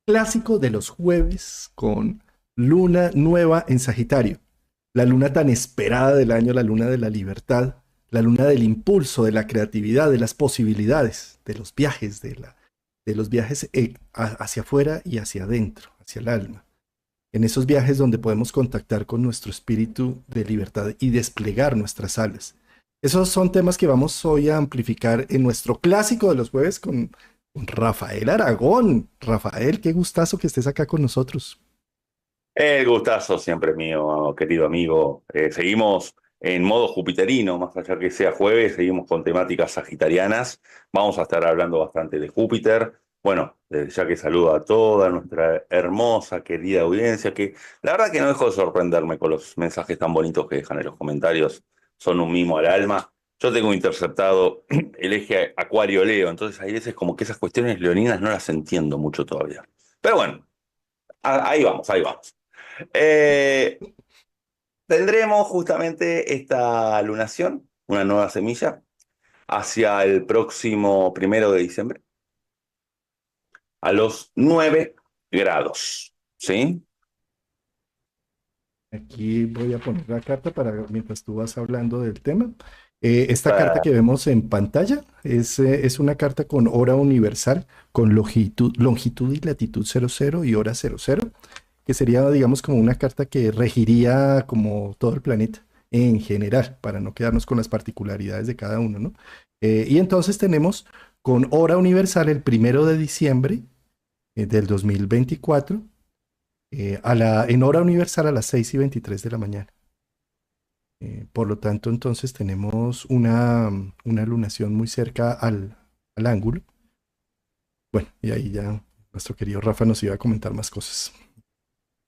clásico de los jueves con luna nueva en Sagitario. La luna tan esperada del año, la luna de la libertad, la luna del impulso, de la creatividad, de las posibilidades, de los viajes, de los viajes hacia afuera y hacia adentro, hacia el alma. En esos viajes donde podemos contactar con nuestro espíritu de libertad y desplegar nuestras alas. Esos son temas que vamos hoy a amplificar en nuestro clásico de los jueves con Rafael Aragón. Rafael, qué gustazo que estés acá con nosotros. El gustazo siempre mío, querido amigo. Seguimos en modo jupiterino, más allá que sea jueves, seguimos con temáticas sagitarianas. Vamos a estar hablando bastante de Júpiter. Bueno, desde ya que saludo a toda nuestra hermosa, querida audiencia, que la verdad que no dejo de sorprenderme con los mensajes tan bonitos que dejan en los comentarios. Son un mimo al alma. Yo tengo interceptado el eje Acuario-Leo, entonces hay veces como que esas cuestiones leoninas no las entiendo mucho todavía. Pero bueno, ahí vamos, ahí vamos. Eh, Tendremos justamente esta lunación, una nueva semilla, hacia el próximo 1 de diciembre, a los 9 grados. ¿Sí? Aquí voy a poner la carta para mientras tú vas hablando del tema. Esta carta Eh, que vemos en pantalla es una carta con hora universal, con longitud y latitud 00 y hora 00, que sería, digamos, como una carta que regiría como todo el planeta en general, para no quedarnos con las particularidades de cada uno, ¿no? Y entonces tenemos con hora universal el 1 de diciembre del 2024 en hora universal a las 6:23 de la mañana. Por lo tanto, entonces tenemos una lunación muy cerca al ángulo. Bueno, y ahí ya nuestro querido Rafa nos iba a comentar más cosas.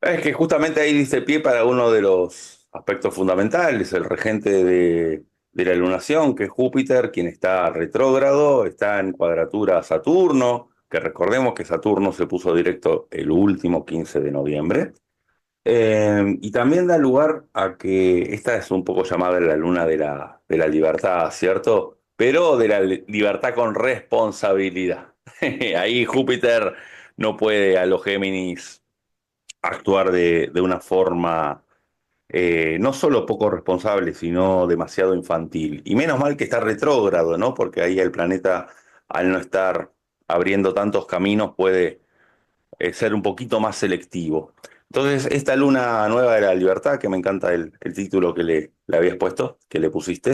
es que justamente ahí dice pie para uno de los aspectos fundamentales, el regente de la lunación, que es Júpiter, quien está retrógrado, está en cuadratura a Saturno, que recordemos que Saturno se puso directo el último 15 de noviembre. Y también da lugar a que esta es un poco llamada la luna de la libertad, ¿cierto? Pero de la libertad con responsabilidad. Ahí Júpiter no puede a los Géminis actuar de una forma no solo poco responsable, sino demasiado infantil. Y menos mal que está retrógrado, ¿no? Porque ahí el planeta, al no estar abriendo tantos caminos, puede ser un poquito más selectivo. Entonces, esta luna nueva de la libertad, que me encanta el título que le habías puesto, que le pusiste,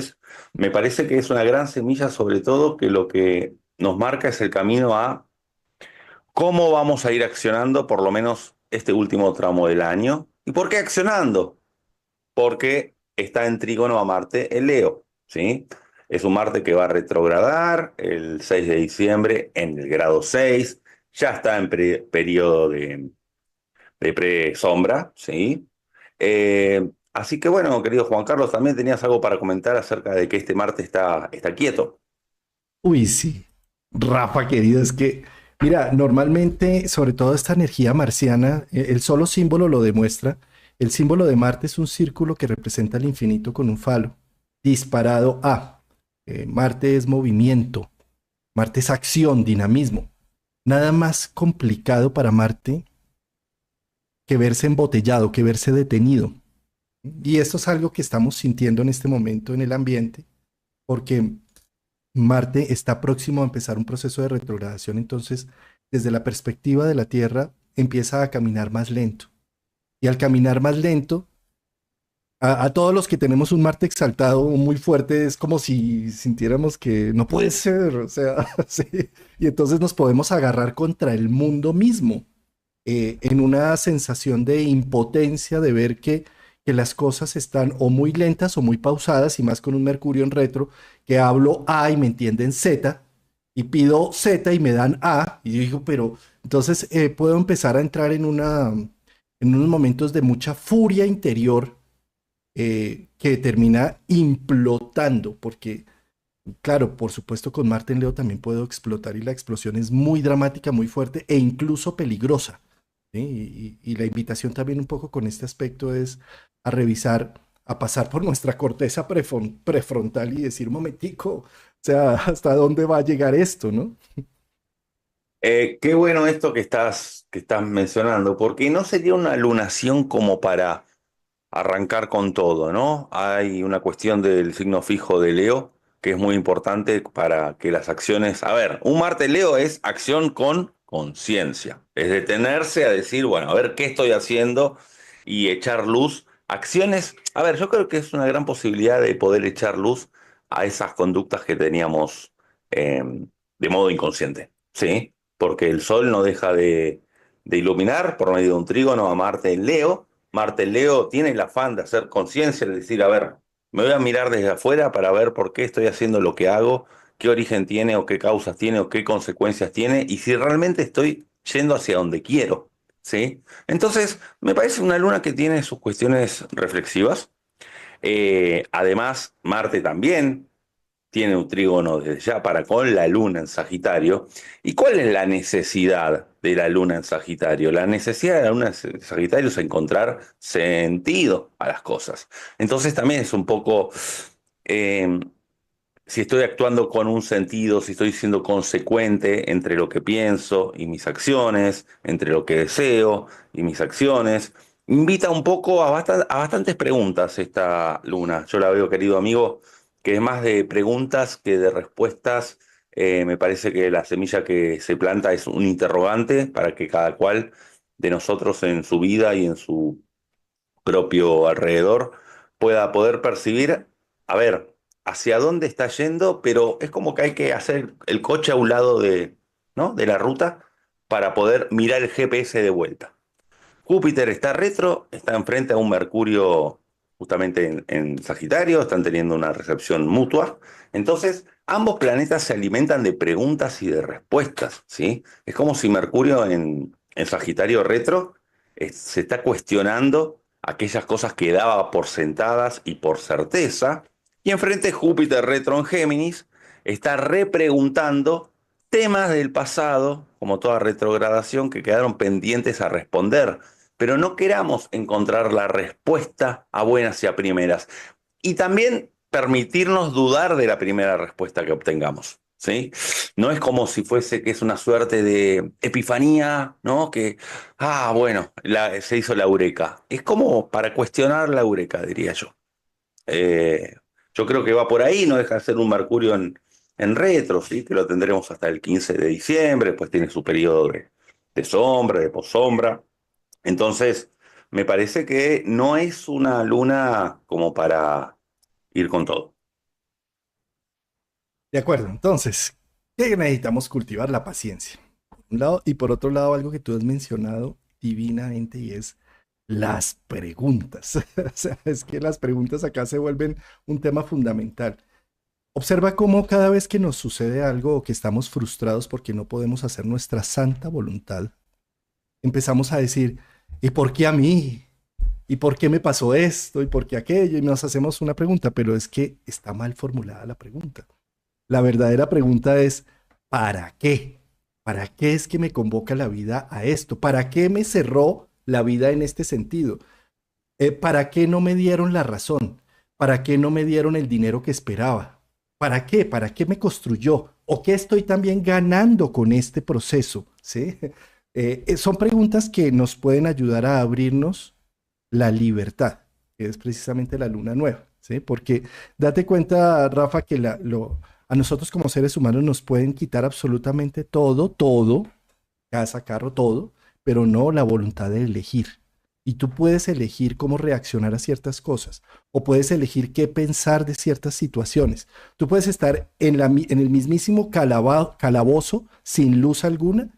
me parece que es una gran semilla, sobre todo que lo que nos marca es el camino a cómo vamos a ir accionando por lo menos este último tramo del año. ¿Y por qué accionando? Porque está en trígono a Marte en Leo, ¿sí? Es un Marte que va a retrogradar el 6 de diciembre en el grado 6, ya está en periodo de pre-sombra, ¿sí? Así que bueno, querido Juan Carlos, también tenías algo para comentar acerca de que este Marte está quieto. Uy, sí. Rafa, querido, es que, mira, normalmente, sobre todo esta energía marciana, el solo símbolo lo demuestra. El símbolo de Marte es un círculo que representa el infinito con un falo disparado a. Marte es movimiento, Marte es acción, dinamismo. Nada más complicado para Marte que verse embotellado, que verse detenido. Y esto es algo que estamos sintiendo en este momento en el ambiente, porque Marte está próximo a empezar un proceso de retrogradación, entonces desde la perspectiva de la Tierra empieza a caminar más lento. Y al caminar más lento, a todos los que tenemos un Marte exaltado muy fuerte, es como si sintiéramos que no puede ser, o sea, sí. Y entonces nos podemos agarrar contra el mundo mismo, en una sensación de impotencia de ver que las cosas están o muy lentas o muy pausadas, y más con un Mercurio en retro, que hablo A y me entienden Z, y pido Z y me dan A, y yo digo, pero entonces puedo empezar a entrar en unos momentos de mucha furia interior, que termina implotando, porque claro, por supuesto con Marte en Leo también puedo explotar, y la explosión es muy dramática, muy fuerte e incluso peligrosa. ¿Sí? Y la invitación también un poco con este aspecto es a revisar, a pasar por nuestra corteza prefrontal y decir, momentico, o sea, ¿hasta dónde va a llegar esto, no? Qué bueno esto que estás mencionando, porque no sería una lunación como para arrancar con todo, ¿no? Hay una cuestión del signo fijo de Leo que es muy importante para que las acciones... A ver, un Marte Leo es acción con conciencia, es detenerse a decir, bueno, a ver qué estoy haciendo y echar luz. Acciones, a ver, yo creo que es una gran posibilidad de poder echar luz a esas conductas que teníamos eh, de modo inconsciente, ¿sí? Porque el Sol no deja de iluminar por medio de un trígono a Marte en Leo. Marte en Leo tiene el afán de hacer conciencia, de decir, a ver, me voy a mirar desde afuera para ver por qué estoy haciendo lo que hago, qué origen tiene o qué causas tiene o qué consecuencias tiene y si realmente estoy yendo hacia donde quiero, ¿sí? Entonces, me parece una luna que tiene sus cuestiones reflexivas. Además, Marte también tiene un trígono desde ya para con la luna en Sagitario. ¿Y cuál es la necesidad de la luna en Sagitario? La necesidad de la luna en Sagitario es encontrar sentido a las cosas. Entonces también es un poco eh, si estoy actuando con un sentido, si estoy siendo consecuente entre lo que pienso y mis acciones, entre lo que deseo y mis acciones. Invita un poco a bastantes preguntas esta luna. Yo la veo, querido amigo, que es más de preguntas que de respuestas. Me parece que la semilla que se planta es un interrogante para que cada cual de nosotros en su vida y en su propio alrededor pueda poder percibir, a ver, hacia dónde está yendo, pero es como que hay que hacer el coche a un lado de, ¿no? de la ruta para poder mirar el GPS de vuelta. Júpiter está retro, está enfrente a un Mercurio justamente en Sagitario, están teniendo una recepción mutua. Entonces, ambos planetas se alimentan de preguntas y de respuestas, ¿sí? Es como si Mercurio en Sagitario retro se está cuestionando aquellas cosas que daba por sentadas y por certeza. Y enfrente Júpiter retro en Géminis está repreguntando temas del pasado, como toda retrogradación, que quedaron pendientes a responder, pero no queramos encontrar la respuesta a buenas y a primeras. Y también permitirnos dudar de la primera respuesta que obtengamos. ¿Sí? No es como si fuese que es una suerte de epifanía, ¿no? Que, bueno, se hizo la eureka. Es como para cuestionar la eureka, diría yo. Eh, yo creo que va por ahí, no deja de ser un Mercurio en retro, ¿sí? Que lo tendremos hasta el 15 de diciembre, pues tiene su periodo de sombra, de possombra. Entonces, me parece que no es una luna como para ir con todo. De acuerdo, entonces, ¿qué necesitamos? Cultivar la paciencia. Por un lado, y por otro lado, algo que tú has mencionado divinamente y es las preguntas. O sea, es que las preguntas acá se vuelven un tema fundamental. Observa cómo cada vez que nos sucede algo o que estamos frustrados porque no podemos hacer nuestra santa voluntad, empezamos a decir, ¿y por qué a mí? ¿Y por qué me pasó esto? ¿Y por qué aquello? Y nos hacemos una pregunta, pero es que está mal formulada la pregunta. La verdadera pregunta es, ¿para qué? ¿Para qué es que me convoca la vida a esto? ¿Para qué me cerró la vida en este sentido? ¿Para qué no me dieron la razón? ¿Para qué no me dieron el dinero que esperaba? ¿Para qué? ¿Para qué me construyó? ¿O qué estoy también ganando con este proceso? ¿Sí? Son preguntas que nos pueden ayudar a abrirnos la libertad, que es precisamente la luna nueva, ¿sí? Porque date cuenta, Rafa, que a nosotros como seres humanos nos pueden quitar absolutamente todo, todo, casa, carro, todo, pero no la voluntad de elegir. Y tú puedes elegir cómo reaccionar a ciertas cosas o puedes elegir qué pensar de ciertas situaciones. Tú puedes estar en el mismísimo calabozo sin luz alguna,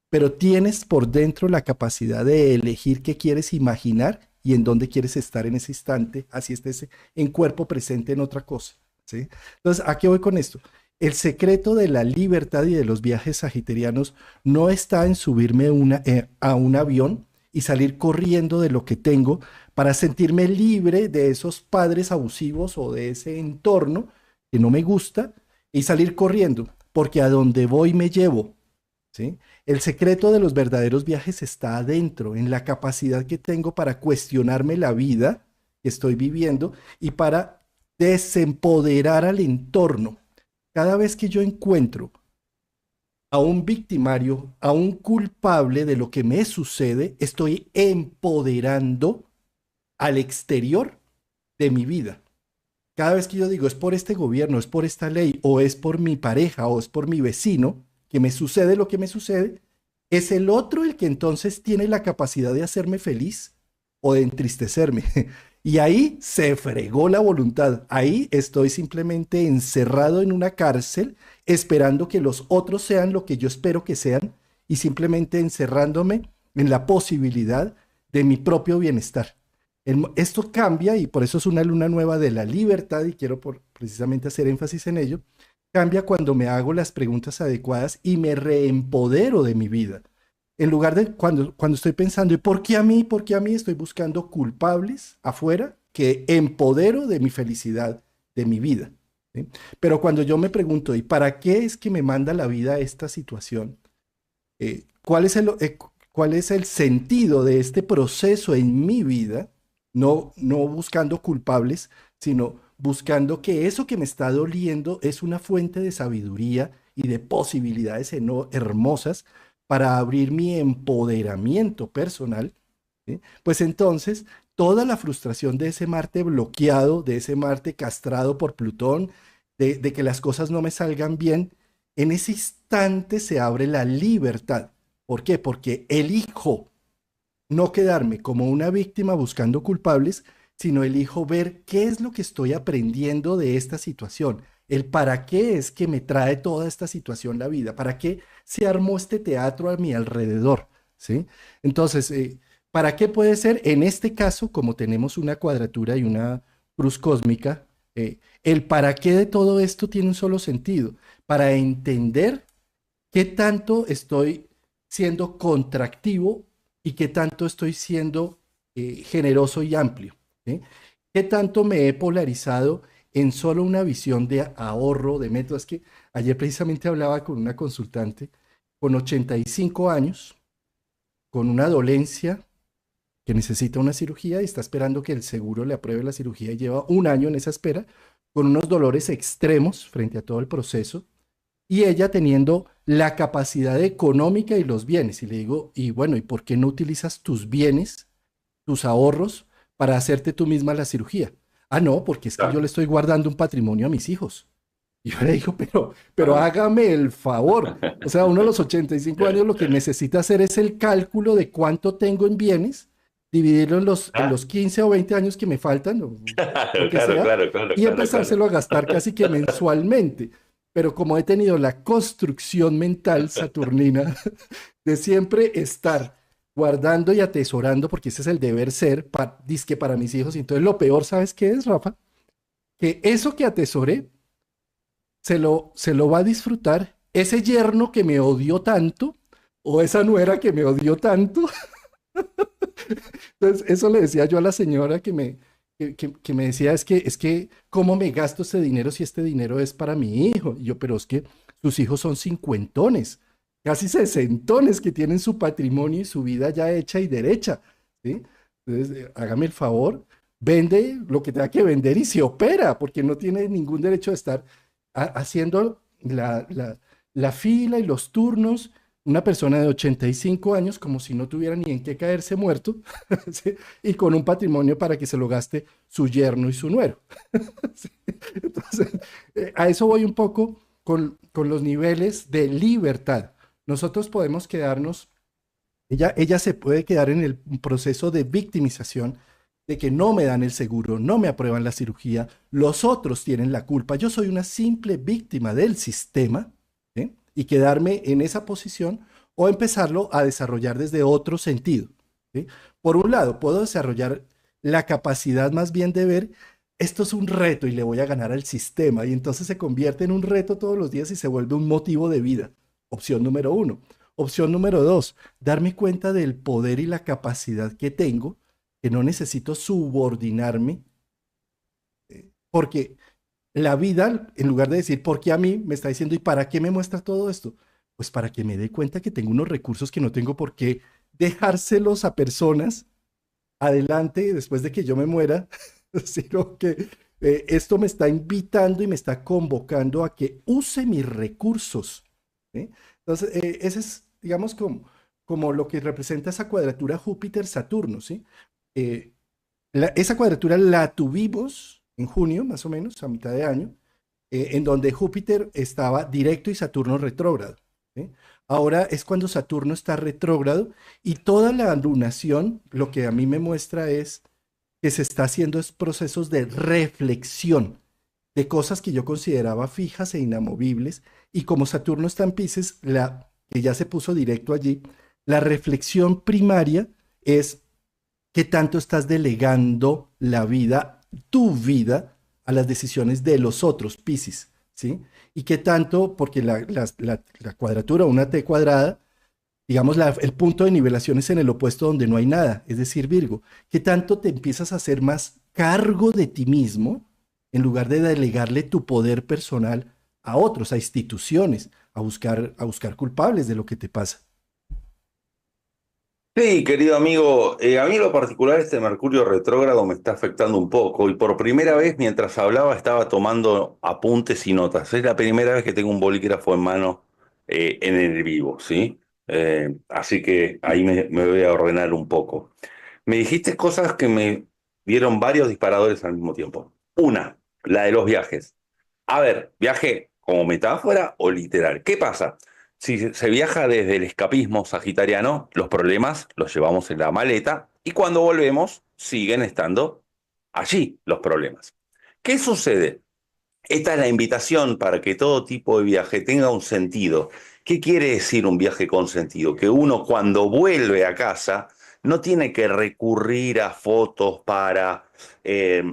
pero tienes por dentro la capacidad de elegir qué quieres imaginar y en dónde quieres estar en ese instante, así estés en cuerpo presente en otra cosa. ¿Sí? Entonces, ¿a qué voy con esto? El secreto de la libertad y de los viajes sagitarianos no está en subirme a un avión y salir corriendo de lo que tengo para sentirme libre de esos padres abusivos o de ese entorno que no me gusta y salir corriendo, porque a donde voy me llevo. ¿Sí? El secreto de los verdaderos viajes está adentro, en la capacidad que tengo para cuestionarme la vida que estoy viviendo y para desempoderar al entorno. Cada vez que yo encuentro a un victimario, a un culpable de lo que me sucede, estoy empoderando al exterior de mi vida. Cada vez que yo digo es por este gobierno, es por esta ley, o es por mi pareja, o es por mi vecino, que me sucede lo que me sucede, es el otro el que entonces tiene la capacidad de hacerme feliz o de entristecerme. Y ahí se fregó la voluntad. Ahí estoy simplemente encerrado en una cárcel, esperando que los otros sean lo que yo espero que sean, y simplemente encerrándome en la posibilidad de mi propio bienestar. Esto cambia y por eso es una luna nueva de la libertad y quiero precisamente hacer énfasis en ello. Cambia cuando me hago las preguntas adecuadas y me reempodero de mi vida. En lugar de cuando estoy pensando, ¿y por qué a mí? ¿Por qué a mí? Estoy buscando culpables afuera que empodero de mi felicidad, de mi vida. ¿Sí? Pero cuando yo me pregunto, ¿y para qué es que me manda la vida esta situación? ¿Cuál es el sentido de este proceso en mi vida? No buscando culpables, sino buscando que eso que me está doliendo es una fuente de sabiduría y de posibilidades hermosas para abrir mi empoderamiento personal. ¿Sí? Pues entonces, toda la frustración de ese Marte bloqueado, de ese Marte castrado por Plutón, de que las cosas no me salgan bien, en ese instante se abre la libertad. ¿Por qué? Porque elijo no quedarme como una víctima buscando culpables, sino elijo ver qué es lo que estoy aprendiendo de esta situación, el para qué es que me trae toda esta situación la vida, para qué se armó este teatro a mi alrededor, ¿sí? Entonces, ¿para qué puede ser? En este caso, como tenemos una cuadratura y una cruz cósmica, el para qué de todo esto tiene un solo sentido, para entender qué tanto estoy siendo contractivo y qué tanto estoy siendo generoso y amplio. ¿Sí? ¿Qué tanto me he polarizado en solo una visión de ahorro, de métodos? Es que ayer precisamente hablaba con una consultante con 85 años, con una dolencia que necesita una cirugía y está esperando que el seguro le apruebe la cirugía y lleva un año en esa espera, con unos dolores extremos frente a todo el proceso y ella teniendo la capacidad económica y los bienes. Y le digo, y bueno, ¿y por qué no utilizas tus bienes, tus ahorros, para hacerte tú misma la cirugía? Ah, no, porque es que yo Claro, le estoy guardando un patrimonio a mis hijos. Y yo le digo, pero claro. hágame el favor. O sea, uno a los 85 años lo que necesita hacer es el cálculo de cuánto tengo en bienes, dividirlo en Ah, los 15 o 20 años que me faltan, o lo claro, que claro, sea, claro, claro, y claro, claro. empezárselo a gastar casi que mensualmente. Pero como he tenido la construcción mental saturnina de siempre estar guardando y atesorando, porque ese es el deber ser, dizque para mis hijos, y entonces lo peor, ¿sabes qué es, Rafa? Que eso que atesoré se lo va a disfrutar ese yerno que me odió tanto o esa nuera que me odió tanto. Entonces, eso le decía yo a la señora que me decía, es que, ¿cómo me gasto ese dinero si este dinero es para mi hijo? Y yo, pero es que sus hijos son cincuentones, casi sesentones que tienen su patrimonio y su vida ya hecha y derecha, ¿sí? Entonces, hágame el favor, vende lo que tenga que vender y se opera, porque no tiene ningún derecho de estar haciendo la fila y los turnos. Una persona de 85 años como si no tuviera ni en qué caerse muerto, ¿sí? Y con un patrimonio para que se lo gaste su yerno y su nuero. ¿Sí? Entonces, a eso voy un poco con los niveles de libertad. Nosotros podemos quedarnos, ella se puede quedar en el proceso de victimización de que no me dan el seguro, no me aprueban la cirugía, los otros tienen la culpa, yo soy una simple víctima del sistema, ¿sí? Y quedarme en esa posición o empezarlo a desarrollar desde otro sentido. ¿Sí? Por un lado, puedo desarrollar la capacidad más bien de ver, esto es un reto y le voy a ganar al sistema, y entonces se convierte en un reto todos los días y se vuelve un motivo de vida. Opción número uno. Opción número dos, darme cuenta del poder y la capacidad que tengo, que no necesito subordinarme, porque la vida, en lugar de decir, ¿por qué a mí? Me está diciendo, ¿y para qué me muestra todo esto? Pues para que me dé cuenta que tengo unos recursos que no tengo por qué dejárselos a personas adelante después de que yo me muera, sino que esto me está invitando y me está convocando a que use mis recursos. ¿Sí? Entonces, ese es, digamos, como lo que representa esa cuadratura Júpiter-Saturno, ¿sí? Eh, esa cuadratura la tuvimos en junio, más o menos, a mitad de año, en donde Júpiter estaba directo y Saturno retrógrado, ¿sí? Ahora es cuando Saturno está retrógrado y toda la lunación, lo que a mí me muestra es que se está haciendo es procesos de reflexión de cosas que yo consideraba fijas e inamovibles, y como Saturno está en Pisces, que ya se puso directo allí, la reflexión primaria es qué tanto estás delegando la vida, tu vida, a las decisiones de los otros, Pisces, ¿sí? Y qué tanto, porque la cuadratura, una T cuadrada, digamos, el punto de nivelación es en el opuesto donde no hay nada, es decir, Virgo, qué tanto te empiezas a hacer más cargo de ti mismo en lugar de delegarle tu poder personal a otros, a instituciones, a buscar culpables de lo que te pasa. Sí, querido amigo, a mí en lo particular este Mercurio retrógrado me está afectando un poco y por primera vez mientras hablaba estaba tomando apuntes y notas. Es la primera vez que tengo un bolígrafo en mano en el vivo, ¿sí? Así que ahí me voy a ordenar un poco. Me dijiste cosas que me dieron varios disparadores al mismo tiempo. Una, la de los viajes. A ver, viaje como metáfora o literal. ¿Qué pasa? Si se viaja desde el escapismo sagitariano, los problemas los llevamos en la maleta y cuando volvemos siguen estando allí los problemas. ¿Qué sucede? Esta es la invitación para que todo tipo de viaje tenga un sentido. ¿Qué quiere decir un viaje con sentido? Que uno cuando vuelve a casa no tiene que recurrir a fotos para eh,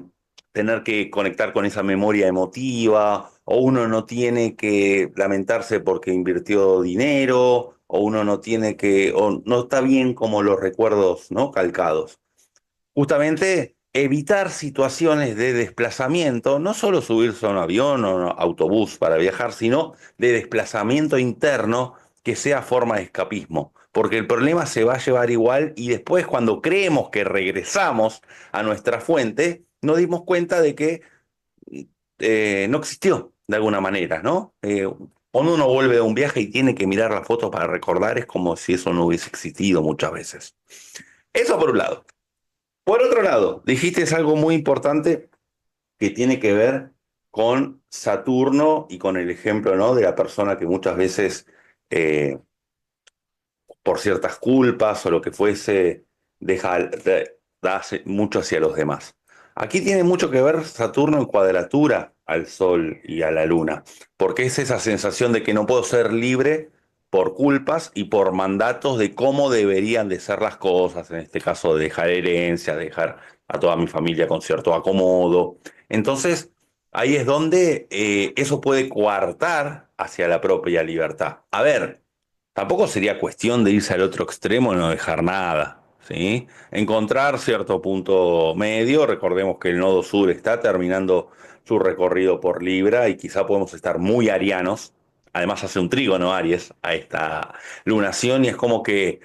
tener que conectar con esa memoria emotiva, o uno no tiene que lamentarse porque invirtió dinero, o uno no tiene que, o no está bien como los recuerdos, ¿no? Calcados. Justamente evitar situaciones de desplazamiento, no solo subirse a un avión o un autobús para viajar, sino de desplazamiento interno que sea forma de escapismo, porque el problema se va a llevar igual y después cuando creemos que regresamos a nuestra fuente, nos dimos cuenta de que no existió de alguna manera, ¿no? Cuando uno vuelve de un viaje y tiene que mirar la foto para recordar, es como si eso no hubiese existido muchas veces. Eso por un lado. Por otro lado, dijiste algo muy importante que tiene que ver con Saturno y con el ejemplo, ¿no? De la persona que muchas veces, eh, por ciertas culpas o lo que fuese, da mucho hacia los demás. Aquí tiene mucho que ver Saturno en cuadratura al Sol y a la Luna, porque es esa sensación de que no puedo ser libre por culpas y por mandatos de cómo deberían de ser las cosas, en este caso de dejar herencia, dejar a toda mi familia con cierto acomodo. Entonces, ahí es donde eso puede coartar hacia la propia libertad. A ver, tampoco sería cuestión de irse al otro extremo y no dejar nada, ¿sí? Encontrar cierto punto medio. Recordemos que el nodo sur está terminando su recorrido por Libra y quizá podemos estar muy arianos. Además hace un trígono Aries a esta lunación y es como que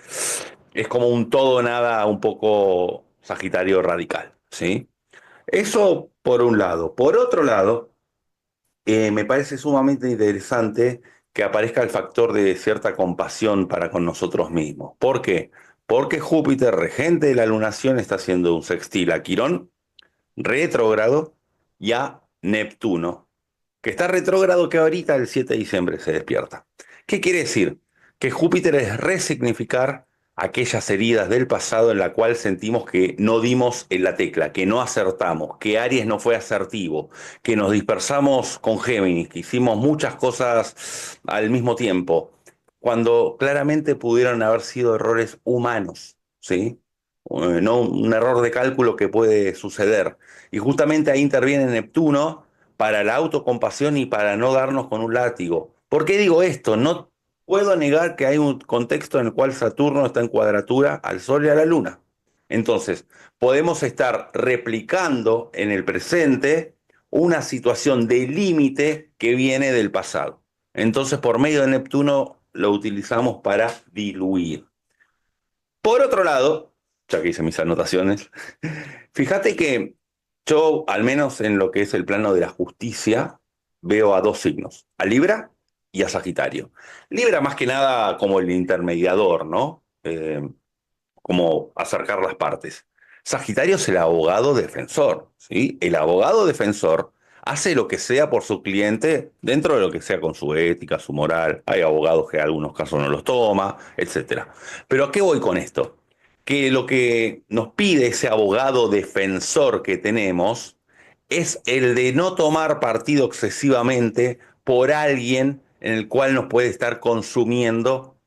es como un todo o nada un poco Sagitario radical, ¿sí? Eso por un lado. Por otro lado, me parece sumamente interesante que aparezca el factor de cierta compasión para con nosotros mismos. ¿Por qué? Porque Júpiter, regente de la lunación, está haciendo un sextil a Quirón, retrógrado, y a Neptuno, que está retrógrado que ahorita el 7 de diciembre se despierta. ¿Qué quiere decir? Que Júpiter es resignificar aquellas heridas del pasado en la cual sentimos que no dimos en la tecla, que no acertamos, que Aries no fue asertivo, que nos dispersamos con Géminis, que hicimos muchas cosas al mismo tiempo, cuando claramente pudieron haber sido errores humanos, ¿sí? No un error de cálculo que puede suceder. Y justamente ahí interviene Neptuno para la autocompasión y para no darnos con un látigo. ¿Por qué digo esto? No puedo negar que hay un contexto en el cual Saturno está en cuadratura al Sol y a la Luna. Entonces, podemos estar replicando en el presente una situación de límite que viene del pasado. Entonces, por medio de Neptuno lo utilizamos para diluir. Por otro lado, ya que hice mis anotaciones, fíjate que yo, al menos en lo que es el plano de la justicia, veo a dos signos, a Libra y a Sagitario. Libra más que nada como el intermediador, ¿no? Como acercar las partes. Sagitario es el abogado defensor, ¿sí? El abogado defensor hace lo que sea por su cliente dentro de lo que sea con su ética, su moral. Hay abogados que en algunos casos no los toma, etcétera. Pero ¿a qué voy con esto? Que lo que nos pide ese abogado defensor que tenemos es el de no tomar partido excesivamente por alguien en el cual nos puede estar consumiendo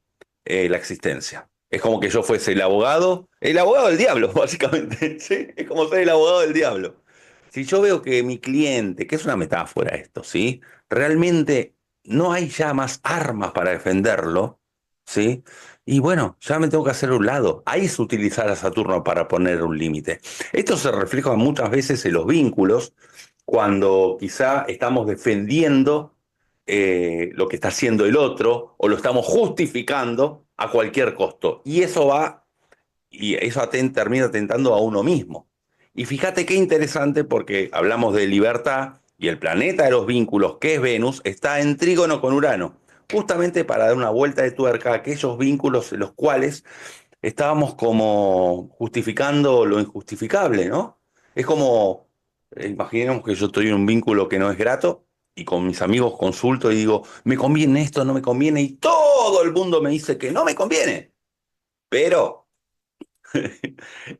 la existencia. Es como que yo fuese el abogado del diablo, básicamente. ¿Sí? Es como ser el abogado del diablo. Si yo veo que mi cliente, que es una metáfora esto, ¿sí? Realmente no hay ya más armas para defenderlo, ¿sí? Y bueno, ya me tengo que hacer a un lado. Ahí es utilizar a Saturno para poner un límite. Esto se refleja muchas veces en los vínculos, cuando quizá estamos defendiendo lo que está haciendo el otro o lo estamos justificando a cualquier costo. Y eso termina atentando a uno mismo. Y fíjate qué interesante porque hablamos de libertad y el planeta de los vínculos, que es Venus, está en trígono con Urano, justamente para dar una vuelta de tuerca a aquellos vínculos en los cuales estábamos como justificando lo injustificable, ¿no? Es como, imaginemos que yo estoy en un vínculo que no es grato y con mis amigos consulto y digo, me conviene esto, no me conviene, y todo el mundo me dice que no me conviene, pero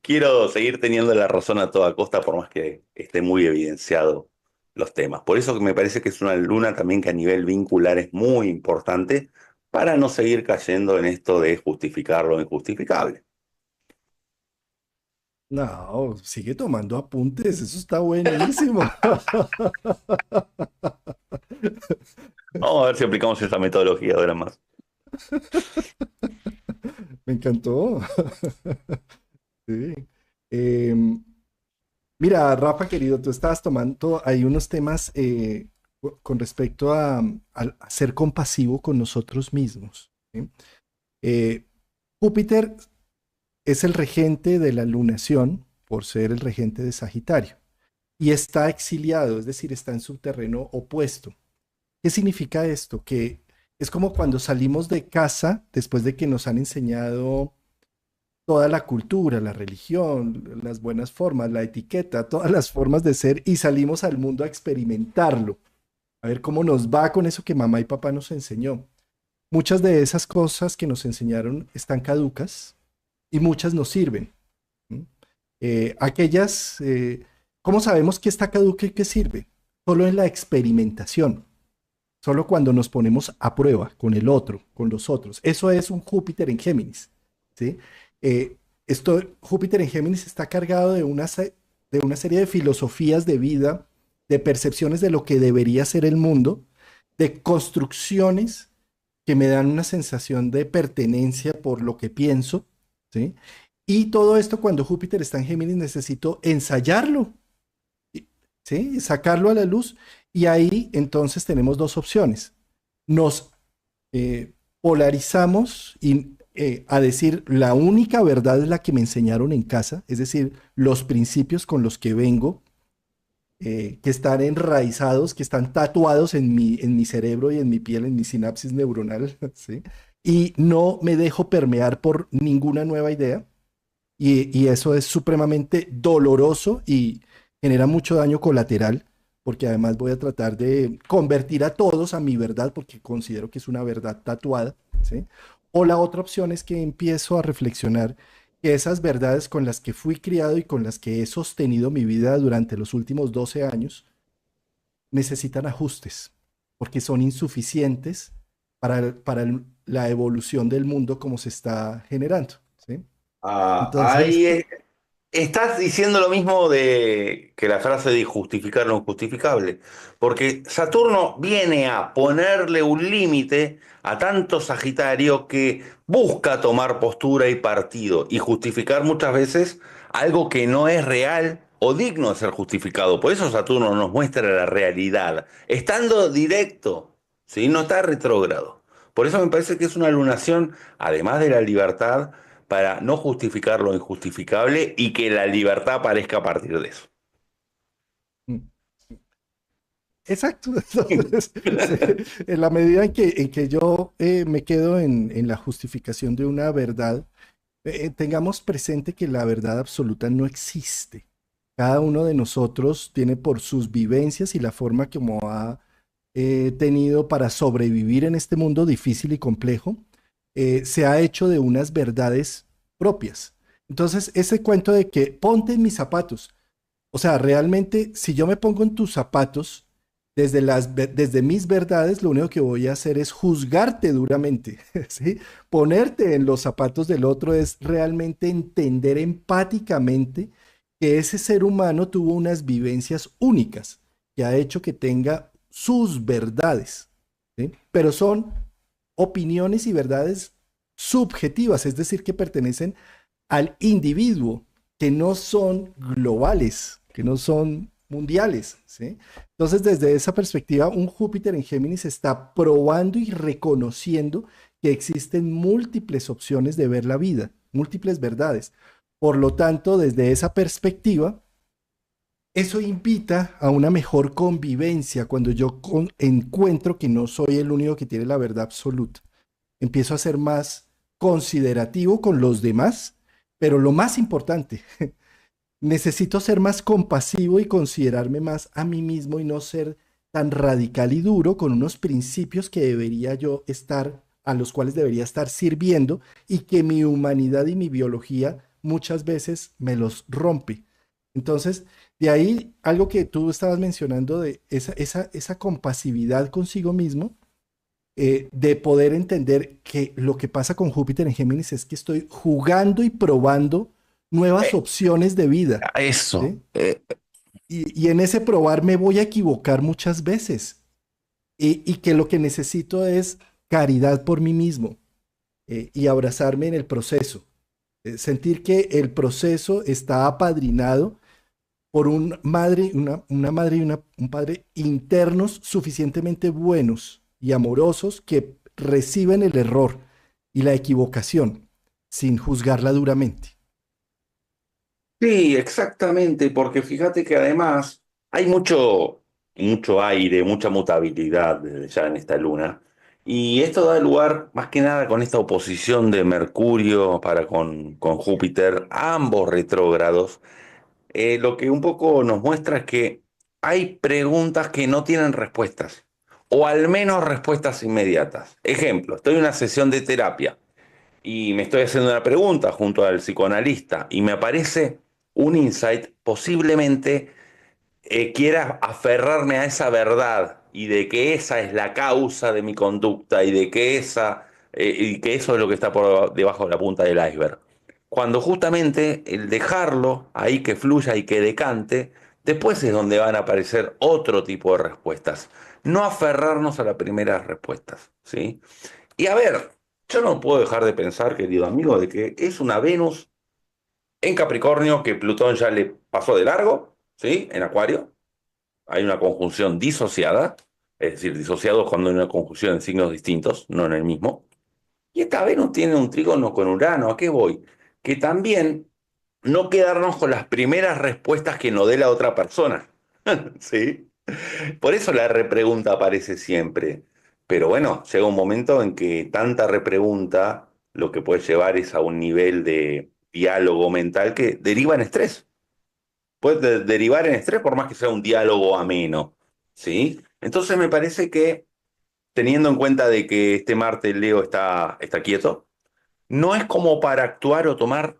quiero seguir teniendo la razón a toda costa por más que esté muy evidenciado los temas. Por eso que me parece que es una luna también que a nivel vincular es muy importante para no seguir cayendo en esto de justificar lo injustificable. No, sigue tomando apuntes, eso está buenísimo. Vamos a ver si aplicamos esa metodología ahora más. Me encantó. Sí. Em, Mira, Rafa, querido, tú estabas tomando ahí unos temas con respecto a ser compasivo con nosotros mismos. ¿Sí? Eh, Júpiter es el regente de la lunación por ser el regente de Sagitario y está exiliado, es decir, está en su terreno opuesto. ¿Qué significa esto? Que es como cuando salimos de casa después de que nos han enseñado toda la cultura, la religión, las buenas formas, la etiqueta, todas las formas de ser y salimos al mundo a experimentarlo, a ver cómo nos va con eso que mamá y papá nos enseñó. Muchas de esas cosas que nos enseñaron están caducas y muchas nos sirven. ¿Sí? Aquellas, ¿cómo sabemos qué está caduca y qué sirve? Solo en la experimentación, solo cuando nos ponemos a prueba con el otro, con los otros. Eso es un Júpiter en Géminis. ¿Sí? Júpiter en Géminis está cargado de una serie de filosofías de vida, de percepciones de lo que debería ser el mundo, de construcciones que me dan una sensación de pertenencia por lo que pienso, ¿sí? Y todo esto cuando Júpiter está en Géminis necesito ensayarlo, ¿sí? Sacarlo a la luz y ahí entonces tenemos dos opciones. Nos polarizamos a decir la única verdad es la que me enseñaron en casa, es decir, los principios con los que vengo, que están enraizados, que están tatuados en mi cerebro y en mi piel, en mi sinapsis neuronal, ¿sí? Y no me dejo permear por ninguna nueva idea. Y eso es supremamente doloroso y genera mucho daño colateral, porque además voy a tratar de convertir a todos a mi verdad, porque considero que es una verdad tatuada, ¿sí? O la otra opción es que empiezo a reflexionar que esas verdades con las que fui criado y con las que he sostenido mi vida durante los últimos 12 años necesitan ajustes, porque son insuficientes la evolución del mundo como se está generando, ¿sí? Ah, Entonces, estás diciendo lo mismo de que la frase de justificar lo injustificable, porque Saturno viene a ponerle un límite a tanto Sagitario que busca tomar postura y partido y justificar muchas veces algo que no es real o digno de ser justificado. Por eso Saturno nos muestra la realidad, estando directo, ¿sí? No está retrógrado. Por eso me parece que es una lunación, además de la libertad, para no justificar lo injustificable y que la libertad aparezca a partir de eso. mm, Exacto. Entonces, sí, en la medida en que yo me quedo en la justificación de una verdad, tengamos presente que la verdad absoluta no existe. Cada uno de nosotros tiene por sus vivencias y la forma como ha tenido para sobrevivir en este mundo difícil y complejo, se ha hecho de unas verdades propias. Entonces, ese cuento de que ponte en mis zapatos, o sea, realmente, si yo me pongo en tus zapatos, desde mis verdades, lo único que voy a hacer es juzgarte duramente, ¿sí? Ponerte en los zapatos del otro es realmente entender empáticamente que ese ser humano tuvo unas vivencias únicas que ha hecho que tenga sus verdades, ¿sí? Pero son opiniones y verdades subjetivas, es decir, que pertenecen al individuo, que no son globales, que no son mundiales, ¿sí? Entonces, desde esa perspectiva, un Júpiter en Géminis está probando y reconociendo que existen múltiples opciones de ver la vida, múltiples verdades. Por lo tanto, desde esa perspectiva, eso invita a una mejor convivencia cuando yo encuentro que no soy el único que tiene la verdad absoluta. Empiezo a ser más considerativo con los demás, pero lo más importante, necesito ser más compasivo y considerarme más a mí mismo y no ser tan radical y duro con unos principios que debería yo estar, a los cuales debería estar sirviendo y que mi humanidad y mi biología muchas veces me los rompe. Entonces, de ahí algo que tú estabas mencionando de esa compasividad consigo mismo, de poder entender que lo que pasa con Júpiter en Géminis es que estoy jugando y probando nuevas Eh, opciones de vida, Eso. ¿sí? Y en ese probar me voy a equivocar muchas veces y que lo que necesito es caridad por mí mismo y abrazarme en el proceso. Sentir que el proceso está apadrinado por una madre y un padre internos suficientemente buenos y amorosos que reciben el error y la equivocación sin juzgarla duramente. Sí, exactamente, porque fíjate que además hay mucho aire, mucha mutabilidad desde ya en esta luna. Y esto da lugar, más que nada, con esta oposición de Mercurio para con Júpiter, ambos retrógrados. Lo que un poco nos muestra es que hay preguntas que no tienen respuestas, o al menos respuestas inmediatas. Ejemplo, estoy en una sesión de terapia y me estoy haciendo una pregunta junto al psicoanalista y me aparece un insight, posiblemente quiera aferrarme a esa verdad y de que esa es la causa de mi conducta y de que y que eso es lo que está por debajo de la punta del iceberg. Cuando justamente el dejarlo ahí que fluya y que decante, después es donde van a aparecer otro tipo de respuestas. No aferrarnos a las primeras respuestas, ¿sí? Y a ver, yo no puedo dejar de pensar, querido amigo, de que es una Venus en Capricornio que Plutón ya le pasó de largo, ¿sí? En Acuario. Hay una conjunción disociada, es decir, disociados cuando hay una conjunción en signos distintos, no en el mismo. Y esta Venus tiene un trígono con Urano, ¿a qué voy? Que también no quedarnos con las primeras respuestas que nos dé la otra persona, ¿sí? Por eso la repregunta aparece siempre. Pero bueno, llega un momento en que tanta repregunta lo que puede llevar es a un nivel de diálogo mental que deriva en estrés. Puede derivar en estrés por más que sea un diálogo ameno, ¿sí? Entonces me parece que teniendo en cuenta de que este Marte Leo está quieto, no es como para actuar o tomar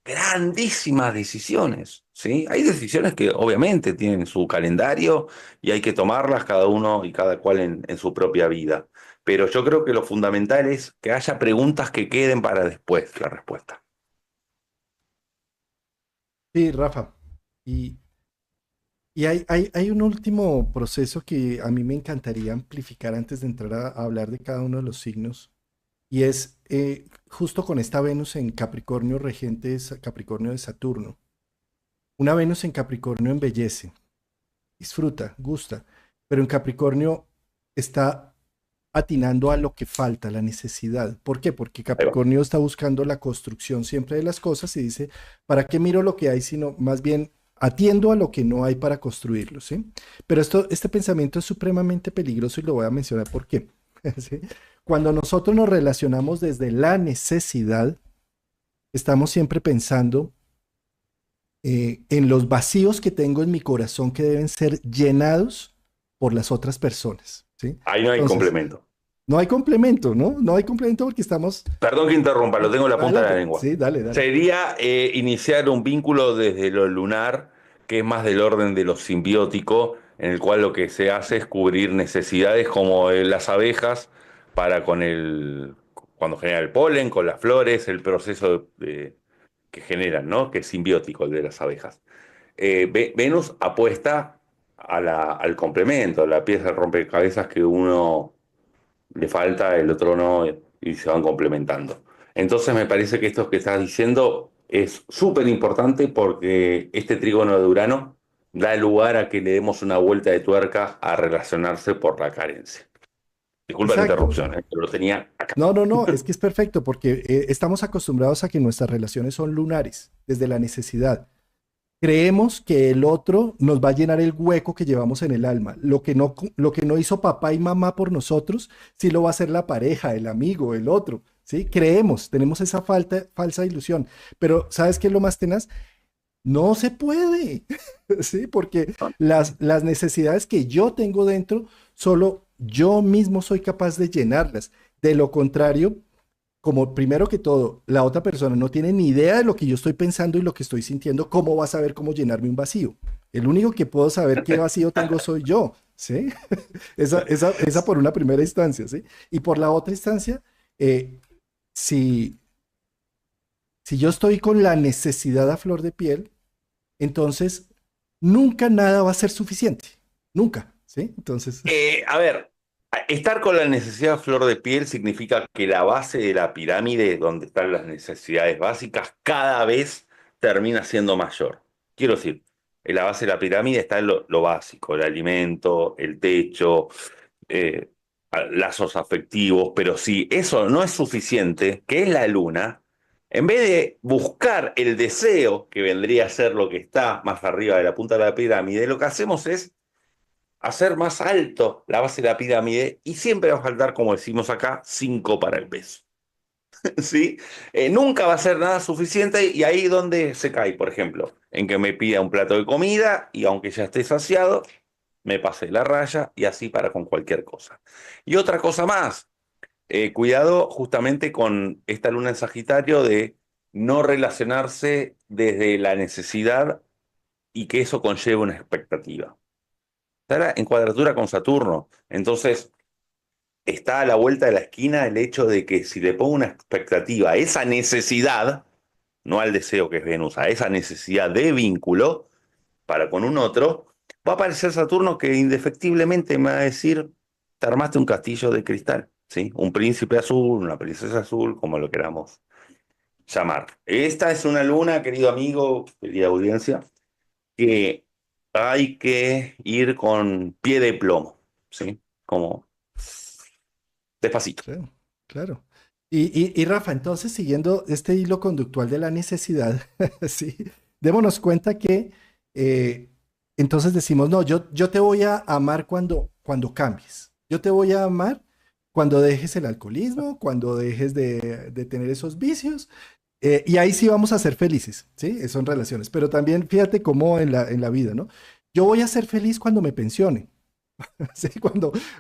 grandísimas decisiones, ¿sí? Hay decisiones que obviamente tienen su calendario y hay que tomarlas cada uno y cada cual en su propia vida. Pero yo creo que lo fundamental es que haya preguntas que queden para después la respuesta. Sí, Rafa. Y, hay un último proceso que a mí me encantaría amplificar antes de entrar a hablar de cada uno de los signos. Y es justo con esta Venus en Capricornio, regente de Capricornio de Saturno. Una Venus en Capricornio embellece, disfruta, gusta, pero en Capricornio está atinando a lo que falta, la necesidad. ¿Por qué? Porque Ahí va. Capricornio está buscando la construcción siempre de las cosas y dice, ¿para qué miro lo que hay? Sino más bien atiendo a lo que no hay para construirlo, ¿sí? Pero este pensamiento es supremamente peligroso y lo voy a mencionar por qué. ¿Sí? Cuando nosotros nos relacionamos desde la necesidad, estamos siempre pensando en los vacíos que tengo en mi corazón que deben ser llenados por las otras personas, ¿sí? Ahí no hay Entonces, complemento. no hay complemento, ¿no? No hay complemento porque estamos... Perdón que interrumpa, lo tengo en la punta de la Adelante, lengua. sí, dale, dale. Sería iniciar un vínculo desde lo lunar, que es más del orden de lo simbiótico, en el cual lo que se hace es cubrir necesidades como las abejas para cuando genera el polen, con las flores, el proceso que generan, ¿no? Que es simbiótico el de las abejas. Venus apuesta al complemento, a la pieza de rompecabezas que uno le falta, el otro no, y se van complementando. Entonces me parece que esto que estás diciendo es súper importante porque este trígono de Urano da lugar a que le demos una vuelta de tuerca a relacionarse por la carencia. Disculpa la Exacto. interrupción, pero lo tenía acá. No, no, no, es que es perfecto porque estamos acostumbrados a que nuestras relaciones son lunares, desde la necesidad. Creemos que el otro nos va a llenar el hueco que llevamos en el alma. Lo que no hizo papá y mamá por nosotros, sí lo va a hacer la pareja, el amigo, el otro, ¿sí? Creemos, tenemos esa falsa ilusión. Pero ¿sabes qué es lo más tenaz? No se puede, ¿sí? Porque las necesidades que yo tengo dentro, solo yo mismo soy capaz de llenarlas. De lo contrario, como primero que todo, la otra persona no tiene ni idea de lo que yo estoy pensando y lo que estoy sintiendo, ¿cómo va a saber cómo llenarme un vacío? El único que puedo saber qué vacío tengo soy yo, ¿sí? Esa por una primera instancia, ¿sí? Y por la otra instancia, eh, si, si yo estoy con la necesidad a flor de piel, entonces nunca nada va a ser suficiente, nunca, ¿sí? Entonces, A ver, estar con la necesidad a flor de piel significa que la base de la pirámide, donde están las necesidades básicas, cada vez termina siendo mayor. Quiero decir, en la base de la pirámide está lo básico, el alimento, el techo, eh, lazos afectivos, pero si eso no es suficiente, que es la luna, en vez de buscar el deseo, que vendría a ser lo que está más arriba de la punta de la pirámide, lo que hacemos es hacer más alto la base de la pirámide y siempre va a faltar, como decimos acá, 5 para el peso. ¿Sí? Nunca va a ser nada suficiente y ahí donde se cae, por ejemplo, en que me pida un plato de comida y aunque ya esté saciado, me pasé la raya y así para con cualquier cosa. Y otra cosa más, cuidado justamente con esta luna en Sagitario de no relacionarse desde la necesidad y que eso conlleve una expectativa. Está en cuadratura con Saturno. Entonces, está a la vuelta de la esquina el hecho de que si le pongo una expectativa a esa necesidad, no al deseo que es Venus, a esa necesidad de vínculo para con un otro, va a aparecer Saturno que indefectiblemente me va a decir, te armaste un castillo de cristal, ¿sí? Un príncipe azul, una princesa azul, como lo queramos llamar. Esta es una luna, querido amigo, querida audiencia, que hay que ir con pie de plomo, ¿sí? Como despacito. claro, claro. Y Rafa, entonces, siguiendo este hilo conductual de la necesidad, sí, démonos cuenta que entonces decimos, no, yo te voy a amar cuando cambies. Yo te voy a amar cuando dejes el alcoholismo, cuando dejes de tener esos vicios. Y ahí sí vamos a ser felices, ¿sí? Son relaciones. Pero también fíjate cómo en la vida, ¿no? Yo voy a ser feliz cuando me pensione. Sí,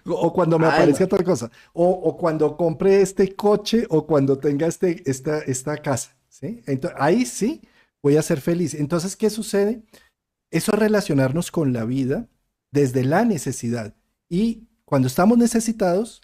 o cuando me Ah, aparezca otra cosa, o cuando compre este coche, o cuando tenga esta casa, ¿sí? Entonces, ahí sí voy a ser feliz. Entonces, ¿qué sucede? Eso es relacionarnos con la vida desde la necesidad. Y cuando estamos necesitados,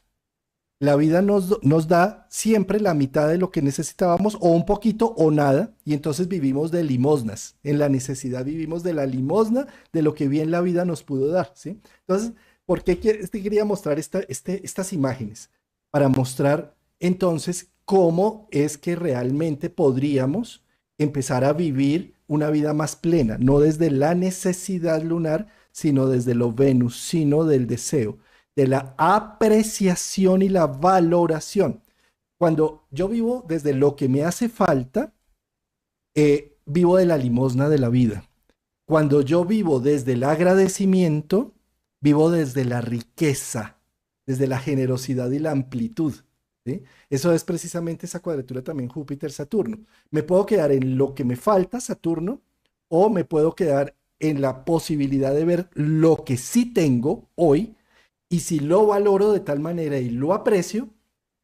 la vida nos da siempre la mitad de lo que necesitábamos, o un poquito o nada, y entonces vivimos de limosnas. En la necesidad vivimos de la limosna de lo que bien la vida nos pudo dar, ¿sí? Entonces, ¿por qué quería mostrar estas imágenes? Para mostrar entonces cómo es que realmente podríamos empezar a vivir una vida más plena, no desde la necesidad lunar, sino desde lo Venus, sino del deseo, de la apreciación y la valoración. Cuando yo vivo desde lo que me hace falta, vivo de la limosna de la vida. Cuando yo vivo desde el agradecimiento, vivo desde la riqueza, desde la generosidad y la amplitud. ¿Sí? Eso es precisamente esa cuadratura también Júpiter-Saturno. Me puedo quedar en lo que me falta, Saturno, o me puedo quedar en la posibilidad de ver lo que sí tengo hoy y si lo valoro de tal manera y lo aprecio,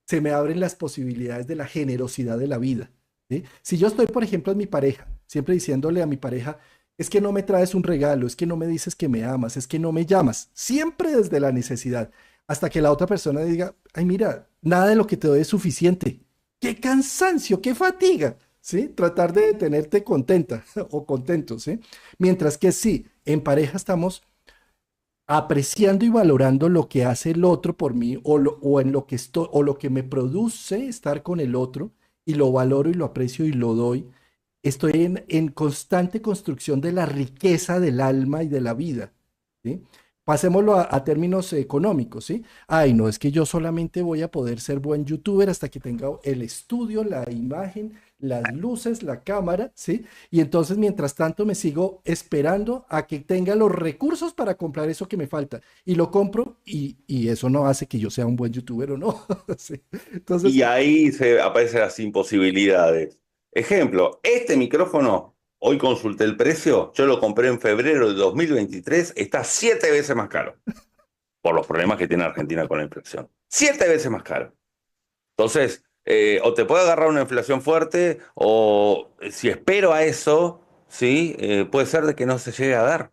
se me abren las posibilidades de la generosidad de la vida. ¿Sí? Si yo estoy, por ejemplo, en mi pareja, siempre diciéndole a mi pareja, es que no me traes un regalo, es que no me dices que me amas, es que no me llamas, siempre desde la necesidad, hasta que la otra persona diga, ay, mira, nada de lo que te doy es suficiente. Qué cansancio, qué fatiga, ¿sí? Tratar de tenerte contenta o contento, ¿sí? Mientras que sí, en pareja estamos apreciando y valorando lo que hace el otro por mí o en lo que estoy o lo que me produce estar con el otro y lo valoro y lo aprecio y lo doy. Estoy en constante construcción de la riqueza del alma y de la vida, ¿sí? Pasémoslo a términos económicos, ¿sí? Ay, no, es que yo solamente voy a poder ser buen youtuber hasta que tenga el estudio, la imagen, las luces, la cámara, ¿sí? Y entonces, mientras tanto, me sigo esperando a que tenga los recursos para comprar eso que me falta. Y lo compro y eso no hace que yo sea un buen youtuber o no. ¿Sí? Entonces, Y ahí se aparecen las imposibilidades. Ejemplo, este micrófono, hoy consulté el precio, yo lo compré en febrero de 2023, está 7 veces más caro, por los problemas que tiene Argentina con la inflación. 7 veces más caro. Entonces, o te puede agarrar una inflación fuerte, o si espero a eso, ¿sí? Puede ser de que no se llegue a dar.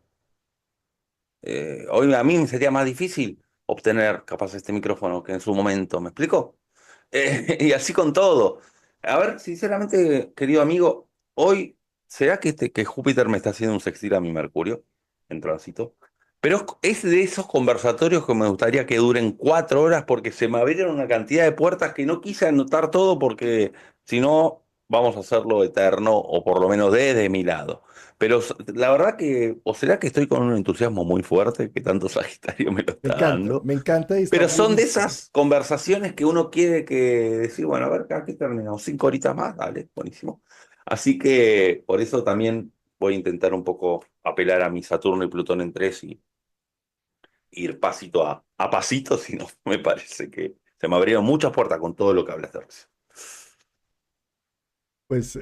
Hoy a mí me sería más difícil obtener capaz este micrófono que en su momento, ¿me explico? Y así con todo. A ver, sinceramente, querido amigo, hoy, ¿será que Júpiter me está haciendo un sextil a mi Mercurio en tránsito? Pero es de esos conversatorios que me gustaría que duren 4 horas porque se me abrieron una cantidad de puertas que no quise anotar todo porque si no, vamos a hacerlo eterno o por lo menos desde mi lado. Pero la verdad que, o será que estoy con un entusiasmo muy fuerte que tanto Sagitario me lo está dando. me encanta y está Pero muy son de listo. esas conversaciones que uno quiere que decir, bueno, a ver, acá que terminamos 5 horitas más, dale, buenísimo. Así que por eso también voy a intentar un poco apelar a mi Saturno y Plutón en tres y ir pasito a pasito, si no, me parece que se me abrieron muchas puertas con todo lo que hablas de Rusia. Pues,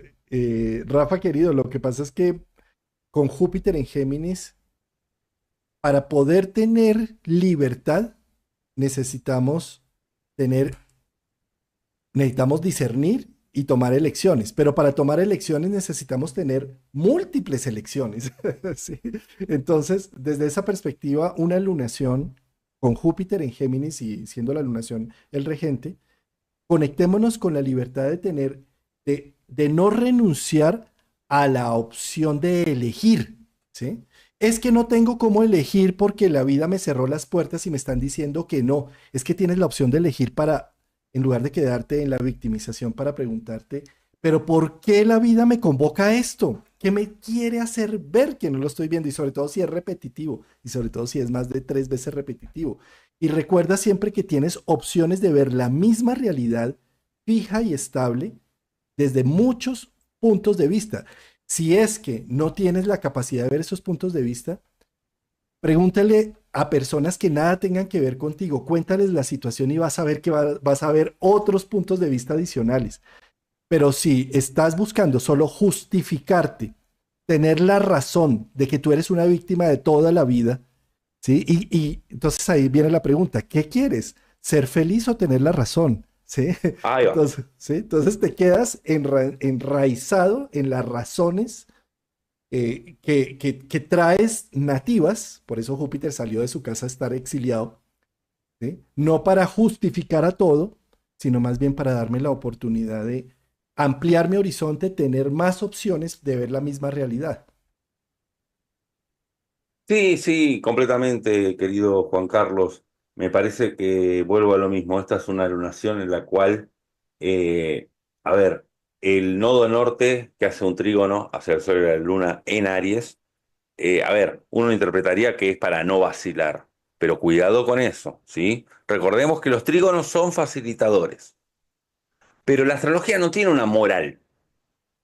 Rafa querido, lo que pasa es que con Júpiter en Géminis, para poder tener libertad, necesitamos tener, necesitamos discernir y tomar elecciones, pero para tomar elecciones necesitamos tener múltiples elecciones. ¿Sí? Entonces, desde esa perspectiva, una lunación con Júpiter en Géminis y siendo la lunación el regente, conectémonos con la libertad de tener, de no renunciar a la opción de elegir, ¿sí? Es que no tengo cómo elegir porque la vida me cerró las puertas y me están diciendo que no. Es que tienes la opción de elegir para, en lugar de quedarte en la victimización, para preguntarte, pero ¿por qué la vida me convoca a esto? ¿Qué me quiere hacer ver que no lo estoy viendo? Y sobre todo si es repetitivo, y sobre todo si es más de 3 veces repetitivo. Y recuerda siempre que tienes opciones de ver la misma realidad fija y estable desde muchos puntos de vista. Si es que no tienes la capacidad de ver esos puntos de vista, pregúntale a personas que nada tengan que ver contigo, cuéntales la situación y vas a ver que vas a ver otros puntos de vista adicionales. Pero si estás buscando solo justificarte, tener la razón de que tú eres una víctima de toda la vida, ¿sí? Y entonces ahí viene la pregunta, ¿qué quieres? ¿Ser feliz o tener la razón? ¿Sí? Ahí va. Entonces, ¿sí? Entonces te quedas enraizado en las razones que traes nativas, por eso Júpiter salió de su casa a estar exiliado, ¿sí? No para justificar a todo, sino más bien para darme la oportunidad de ampliar mi horizonte, tener más opciones de ver la misma realidad. Sí, sí, completamente, querido Juan Carlos. Me parece que vuelvo a lo mismo. Esta es una lunación en la cual, eh, a ver, el nodo norte que hace un trígono hacia el Sol y la Luna en Aries, a ver, uno interpretaría que es para no vacilar, pero cuidado con eso, ¿sí? Recordemos que los trígonos son facilitadores, pero la astrología no tiene una moral.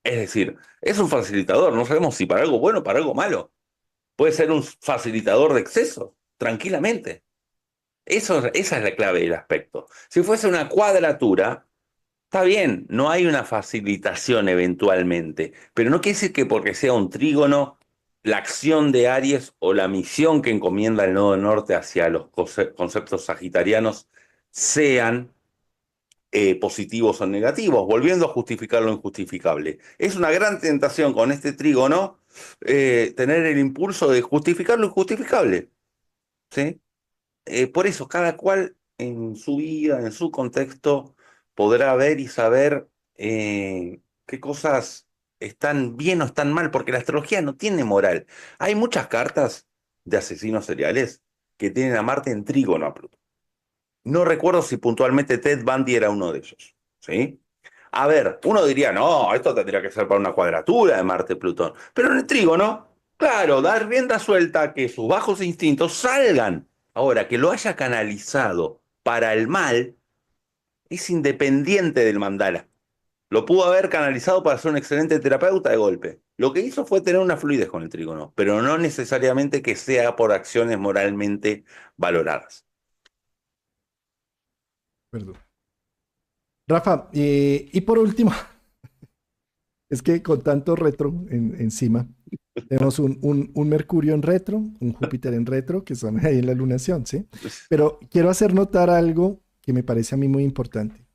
Es decir, es un facilitador, no sabemos si para algo bueno o para algo malo. puede ser un facilitador de exceso, tranquilamente. Esa es la clave del aspecto. Si fuese una cuadratura, está bien, no hay una facilitación eventualmente, pero no quiere decir que porque sea un trígono, la acción de Aries o la misión que encomienda el nodo norte hacia los conceptos sagitarianos sean positivos o negativos, volviendo a justificar lo injustificable. Es una gran tentación con este trígono tener el impulso de justificar lo injustificable, ¿sí? Por eso, cada cual en su vida, en su contexto, podrá ver y saber qué cosas están bien o están mal, porque la astrología no tiene moral. Hay muchas cartas de asesinos seriales que tienen a Marte en trígono a Plutón. No recuerdo si puntualmente Ted Bundy era uno de ellos, ¿sí? A ver, uno diría, no, esto tendría que ser para una cuadratura de Marte-Plutón. Pero en el trígono, claro, dar rienda suelta a que sus bajos instintos salgan. Ahora, que lo haya canalizado para el mal es independiente del mandala. Lo pudo haber canalizado para ser un excelente terapeuta de golpe. Lo que hizo fue tener una fluidez con el trígono, pero no necesariamente que sea por acciones moralmente valoradas. Perdón. Rafa, y por último, es que con tanto retro encima, tenemos un Mercurio en retro, un Júpiter en retro, que son ahí en la lunación, ¿sí? Pero quiero hacer notar algo que me parece a mí muy importante.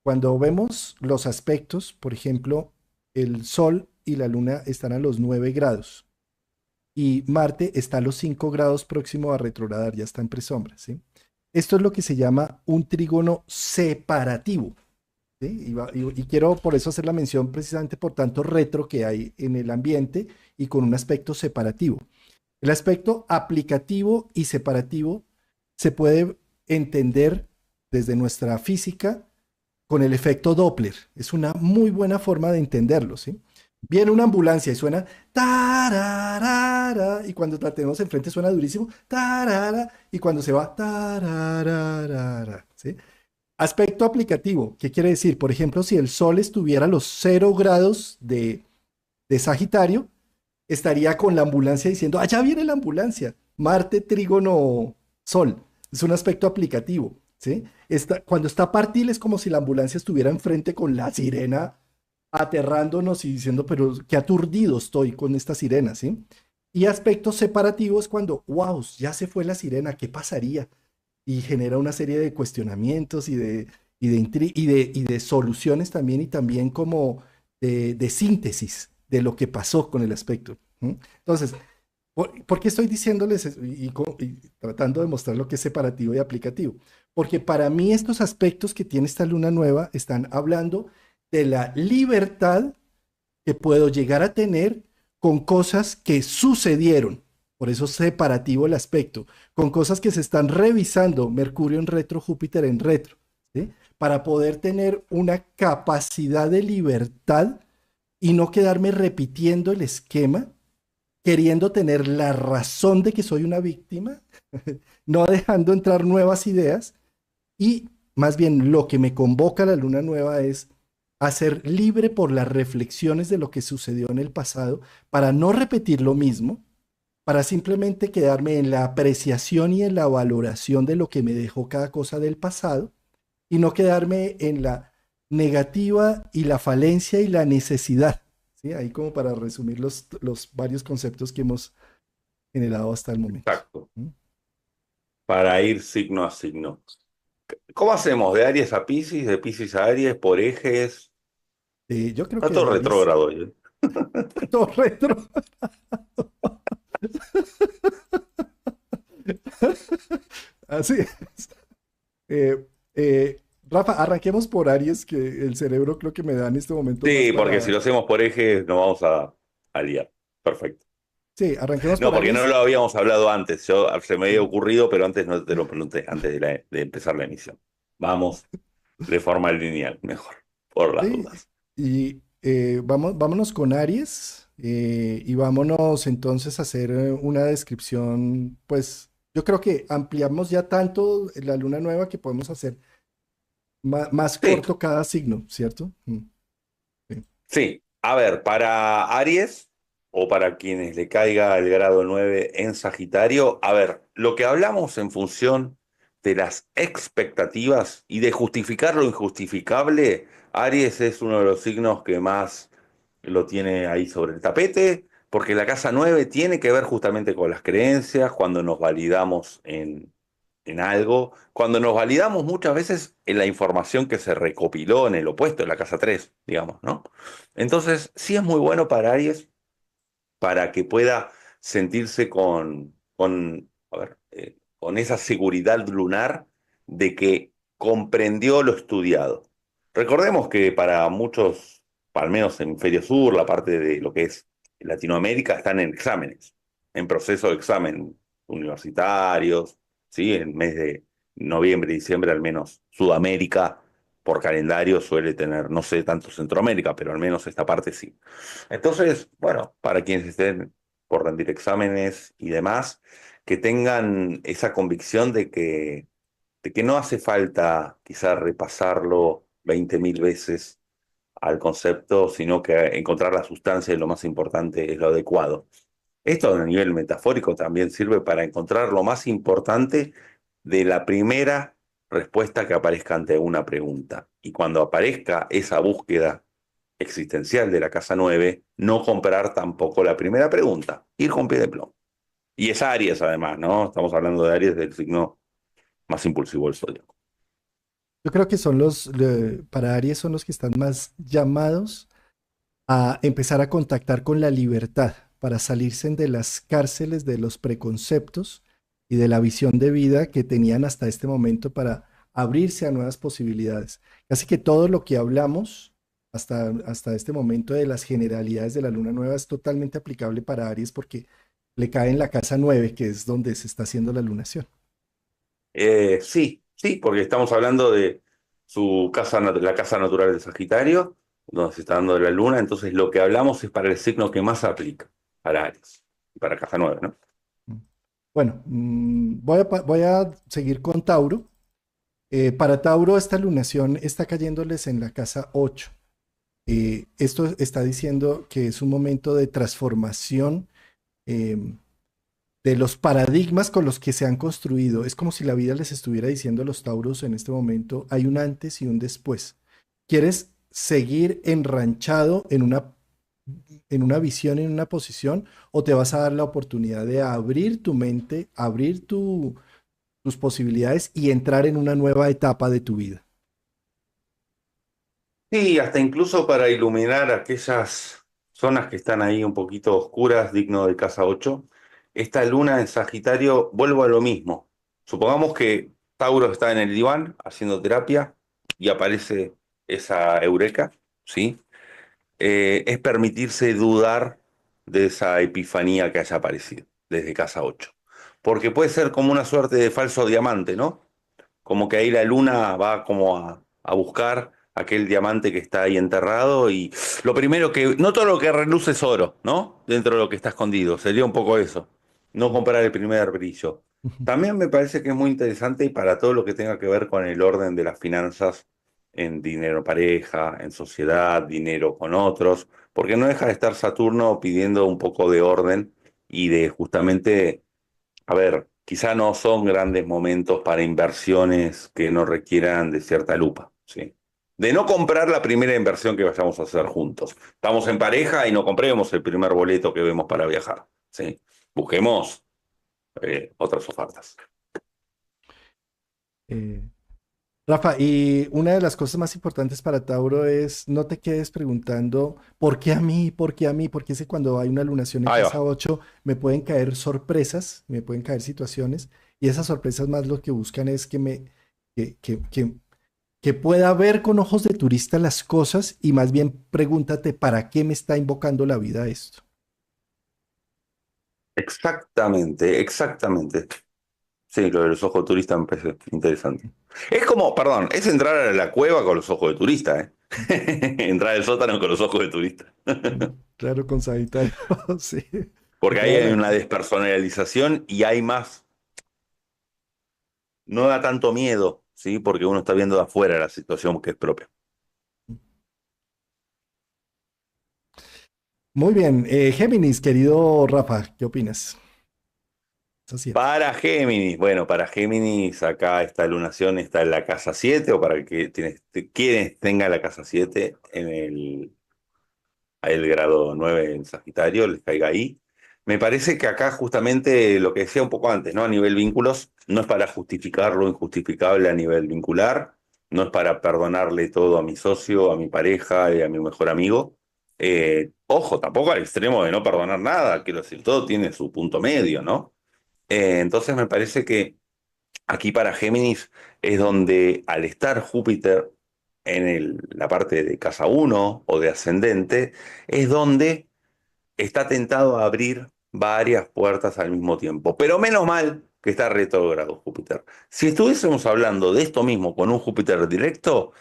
Cuando vemos los aspectos, por ejemplo, el Sol y la Luna están a los 9 grados y Marte está a los 5 grados próximo a retrogradar, ya está en presombra, ¿sí? Esto es lo que se llama un trígono separativo. ¿Sí? Y quiero por eso hacer la mención precisamente por tanto retro que hay en el ambiente y con un aspecto separativo. El aspecto aplicativo y separativo se puede entender desde nuestra física con el efecto Doppler. Es una muy buena forma de entenderlo, ¿sí? Viene una ambulancia y suena tararara, y cuando la tenemos enfrente suena durísimo tarara, y cuando se va tararara, ¿sí? Aspecto aplicativo, ¿qué quiere decir? Por ejemplo, si el Sol estuviera a los 0 grados de Sagitario, estaría con la ambulancia diciendo, allá viene la ambulancia. Marte, trígono, Sol. Es un aspecto aplicativo, ¿sí? Cuando está partil es como si la ambulancia estuviera enfrente con la sirena aterrándonos y diciendo, pero qué aturdido estoy con esta sirena, ¿sí? Y aspecto separativo es cuando, wow, ya se fue la sirena, ¿qué pasaría? Y genera una serie de cuestionamientos y de soluciones también y también como de síntesis de lo que pasó con el aspecto. ¿Mm? Entonces, ¿por qué estoy diciéndoles eso y tratando de mostrar lo que es separativo y aplicativo? Porque para mí estos aspectos que tiene esta luna nueva están hablando de la libertad que puedo llegar a tener con cosas que sucedieron. Por eso es separativo el aspecto, con cosas que se están revisando, Mercurio en retro, Júpiter en retro, ¿sí? Para poder tener una capacidad de libertad y no quedarme repitiendo el esquema, queriendo tener la razón de que soy una víctima, no dejando entrar nuevas ideas y más bien lo que me convoca a la luna nueva es a ser libre por las reflexiones de lo que sucedió en el pasado para no repetir lo mismo, para simplemente quedarme en la apreciación y en la valoración de lo que me dejó cada cosa del pasado y no quedarme en la negativa y la falencia y la necesidad. ¿Sí? Ahí como para resumir los varios conceptos que hemos generado hasta el momento. Exacto. ¿Mm? Para ir signo a signo. ¿Cómo hacemos? ¿De Aries a Piscis? ¿De Piscis a Aries? ¿Por ejes? Yo creo Está que todo de Aries, retrógrado hoy, ¿eh? todo retro. Así es. Eh, Rafa, arranquemos por Aries, que el cerebro creo que me da en este momento más Sí, porque si para... lo hacemos por ejes nos vamos a liar. Perfecto. Sí, arranquemos No, por porque no Aries. lo habíamos hablado antes. Se me había Sí. ocurrido, pero antes no te lo pregunté, antes de empezar la emisión. Vamos de forma lineal, mejor, por las Sí, dudas. y vámonos con Aries y vámonos entonces a hacer una descripción, pues yo creo que ampliamos ya tanto la luna nueva que podemos hacer más Sí, corto cada signo, ¿cierto? Sí. sí. A ver, para Aries. o para quienes le caiga el grado 9 en Sagitario. A ver, lo que hablamos en función de las expectativas y de justificar lo injustificable, Aries es uno de los signos que más lo tiene ahí sobre el tapete, porque la casa 9 tiene que ver justamente con las creencias, cuando nos validamos en algo, cuando nos validamos muchas veces en la información que se recopiló en el opuesto, en la casa 3 digamos, ¿no? Entonces, sí es muy bueno para Aries para que pueda sentirse a ver, con esa seguridad lunar de que comprendió lo estudiado. Recordemos que para muchos, al menos en Hemisferio Sur, la parte de lo que es Latinoamérica, están en exámenes, en proceso de examen universitarios, ¿sí? En el mes de noviembre, diciembre, al menos Sudamérica, por calendario, suele tener, no sé tanto Centroamérica, pero al menos esta parte sí. Entonces, bueno, para quienes estén por rendir exámenes y demás, que tengan esa convicción de que no hace falta quizás repasarlo 20.000 veces al concepto, sino que encontrar la sustancia es lo más importante, es lo adecuado. Esto a nivel metafórico también sirve para encontrar lo más importante de la primera respuesta que aparezca ante una pregunta. Y cuando aparezca esa búsqueda existencial de la casa 9, no comprar tampoco la primera pregunta, ir con pie de plomo. Y es Aries además, ¿no? Estamos hablando de Aries, del signo más impulsivo del zodiaco. Yo creo que son para Aries son los que están más llamados a empezar a contactar con la libertad, para salirse de las cárceles de los preconceptos y de la visión de vida que tenían hasta este momento para abrirse a nuevas posibilidades. Casi que todo lo que hablamos hasta este momento de las generalidades de la luna nueva es totalmente aplicable para Aries porque le cae en la casa 9 que es donde se está haciendo la lunación. Sí, sí, porque estamos hablando de su casa, la casa natural de Sagitario, donde se está dando de la luna, entonces lo que hablamos es para el signo que más aplica, para Aries, y para casa 9, ¿no? Bueno, voy a seguir con Tauro. Para Tauro, esta lunación está cayéndoles en la casa 8. Esto está diciendo que es un momento de transformación eh, de los paradigmas con los que se han construido. Es como si la vida les estuviera diciendo a los Tauros en este momento, hay un antes y un después. ¿Quieres seguir enranchado en una visión, en una posición, o te vas a dar la oportunidad de abrir tu mente, abrir tus posibilidades y entrar en una nueva etapa de tu vida? Sí, hasta incluso para iluminar aquellas zonas que están ahí un poquito oscuras, digno de casa 8. Esta luna en Sagitario, vuelvo a lo mismo. Supongamos que Tauro está en el diván haciendo terapia y aparece esa eureka, ¿sí? Es permitirse dudar de esa epifanía que haya aparecido desde casa 8. Porque puede ser como una suerte de falso diamante, ¿no? Como que ahí la luna va como a buscar aquel diamante que está ahí enterrado y lo primero que, no todo lo que reluce es oro, ¿no? Dentro de lo que está escondido, sería un poco eso, no comprar el primer brillo. También me parece que es muy interesante y para todo lo que tenga que ver con el orden de las finanzas en dinero pareja, en sociedad, dinero con otros, porque no deja de estar Saturno pidiendo un poco de orden y de justamente a ver, quizá no son grandes momentos para inversiones que no requieran de cierta lupa, ¿sí? De no comprar la primera inversión que vayamos a hacer juntos. Estamos en pareja y no compremos el primer boleto que vemos para viajar, ¿sí? Busquemos otras ofertas. Eh, Rafa, y una de las cosas más importantes para Tauro es no te quedes preguntando ¿por qué a mí? ¿Por qué a mí? Porque es que cuando hay una lunación en Ahí casa va. 8 me pueden caer sorpresas, me pueden caer situaciones y esas sorpresas más lo que buscan es que, que, que, que pueda ver con ojos de turista las cosas y más bien pregúntate ¿para qué me está invocando la vida esto? Exactamente, exactamente. Sí, lo de los ojos de turista me parece interesante. Es como, perdón, es entrar a la cueva con los ojos de turista, ¿eh? Entrar al sótano con los ojos de turista. Claro, con Sagitario, sí, Porque ahí toda hay la- una despersonalización y hay más, no da tanto miedo, ¿sí? Porque uno está viendo de afuera la situación que es propia. Muy bien. Géminis, querido Rafa, ¿qué opinas? Esa 7. Para Géminis, bueno, para Géminis acá esta lunación está en la casa 7 o para que quienes tengan la casa 7 en el grado 9 en Sagitario, les caiga ahí. Me parece que acá justamente lo que decía un poco antes, ¿no? A nivel vínculos, no es para justificar lo injustificable a nivel vincular, no es para perdonarle todo a mi socio, a mi pareja y a mi mejor amigo. Ojo, tampoco al extremo de no perdonar nada, quiero decir, todo tiene su punto medio, ¿no? Entonces me parece que aquí para Géminis es donde al estar Júpiter en la parte de casa uno o de ascendente, es donde está tentado a abrir varias puertas al mismo tiempo. Pero menos mal que está retrógrado Júpiter. Si estuviésemos hablando de esto mismo con un Júpiter directo,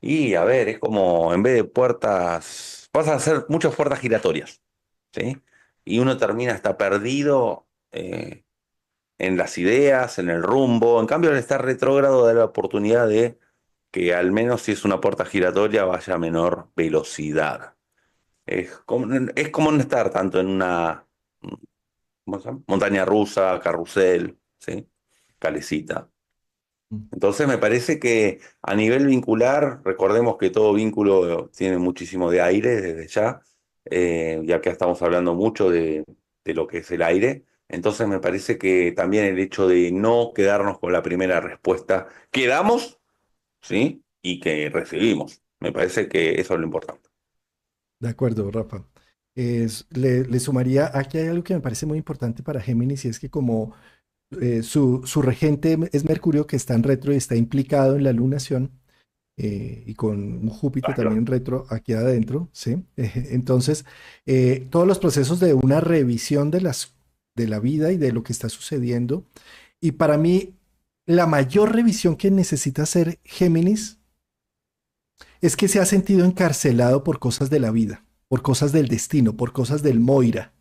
y a ver, es como en vez de puertas, vas a hacer muchas puertas giratorias, ¿sí? Y uno termina hasta perdido. En las ideas, en el rumbo. En cambio, al estar retrógrado da la oportunidad de que al menos si es una puerta giratoria vaya a menor velocidad. Es como no estar tanto en una ¿cómo se llama? Montaña rusa, carrusel, ¿sí? Calecita. Entonces me parece que a nivel vincular, recordemos que todo vínculo tiene muchísimo de aire desde ya, ya que estamos hablando mucho de lo que es el aire. Entonces me parece que también el hecho de no quedarnos con la primera respuesta que damos, ¿sí? Y que recibimos. Me parece que eso es lo importante. De acuerdo, Rafa. Le sumaría, aquí hay algo que me parece muy importante para Géminis y es que como su regente es Mercurio que está en retro y está implicado en la lunación y con un Júpiter también Claro. en retro aquí adentro, ¿sí? Entonces, todos los procesos de una revisión de la vida y de lo que está sucediendo. Y para mí, la mayor revisión que necesita hacer Géminis es que se ha sentido encarcelado por cosas de la vida, por cosas del destino, por cosas del Moira,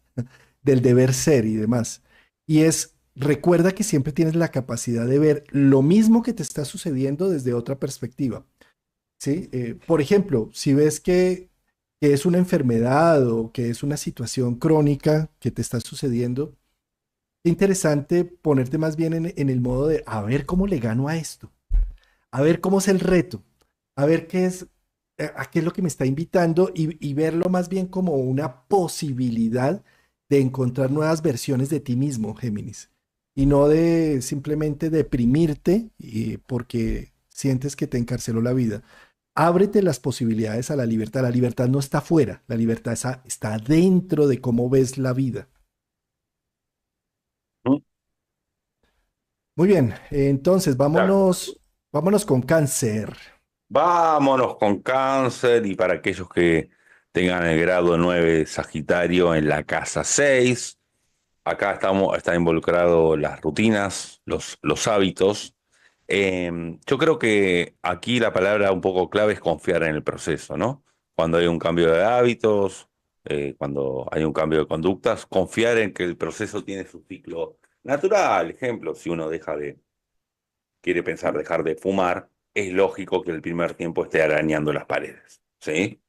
del deber ser y demás. Y recuerda que siempre tienes la capacidad de ver lo mismo que te está sucediendo desde otra perspectiva. ¿Sí? Por ejemplo, si ves que es una enfermedad o que es una situación crónica que te está sucediendo, es interesante ponerte más bien en el modo de a ver cómo le gano a esto, a ver cómo es el reto, a ver qué es, a qué es lo que me está invitando y verlo más bien como una posibilidad de encontrar nuevas versiones de ti mismo, Géminis, y no de simplemente deprimirte porque sientes que te encarceló la vida. Ábrete las posibilidades a la libertad. La libertad no está afuera, la libertad está dentro de cómo ves la vida. ¿Mm? Muy bien, entonces Claro. vámonos con cáncer. Vámonos con cáncer y para aquellos que tengan el grado 9 de Sagitario en la casa 6. Acá está involucrado las rutinas, los hábitos. Yo creo que aquí la palabra un poco clave es confiar en el proceso, ¿no? Cuando hay un cambio de hábitos, cuando hay un cambio de conductas, confiar en que el proceso tiene su ciclo natural. Ejemplo, si uno quiere pensar dejar de fumar, es lógico que el primer tiempo esté arañando las paredes, ¿sí?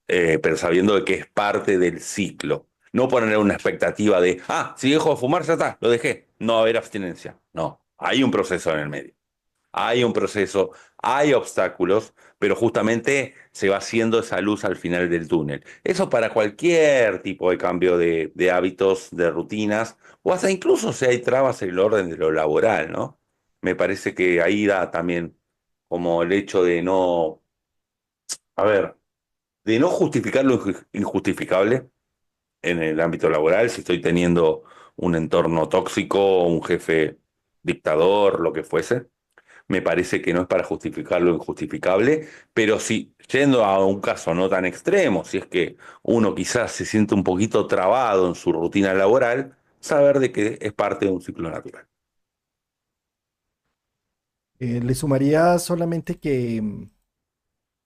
Pero sabiendo de que es parte del ciclo. No poner una expectativa de, si dejo de fumar, ya está, lo dejé. No va a haber abstinencia. No, hay un proceso en el medio. Hay un proceso, hay obstáculos, pero justamente se va haciendo esa luz al final del túnel. Eso para cualquier tipo de cambio de hábitos, de rutinas, o hasta incluso si hay trabas en el orden de lo laboral, ¿no? Me parece que ahí da también como el hecho de no, a ver, de no justificar lo injustificable en el ámbito laboral, si estoy teniendo un entorno tóxico, un jefe dictador, lo que fuese. Me parece que no es para justificar lo injustificable, pero sí, yendo a un caso no tan extremo, si es que uno quizás se siente un poquito trabado en su rutina laboral, saber de que es parte de un ciclo natural. Le sumaría solamente que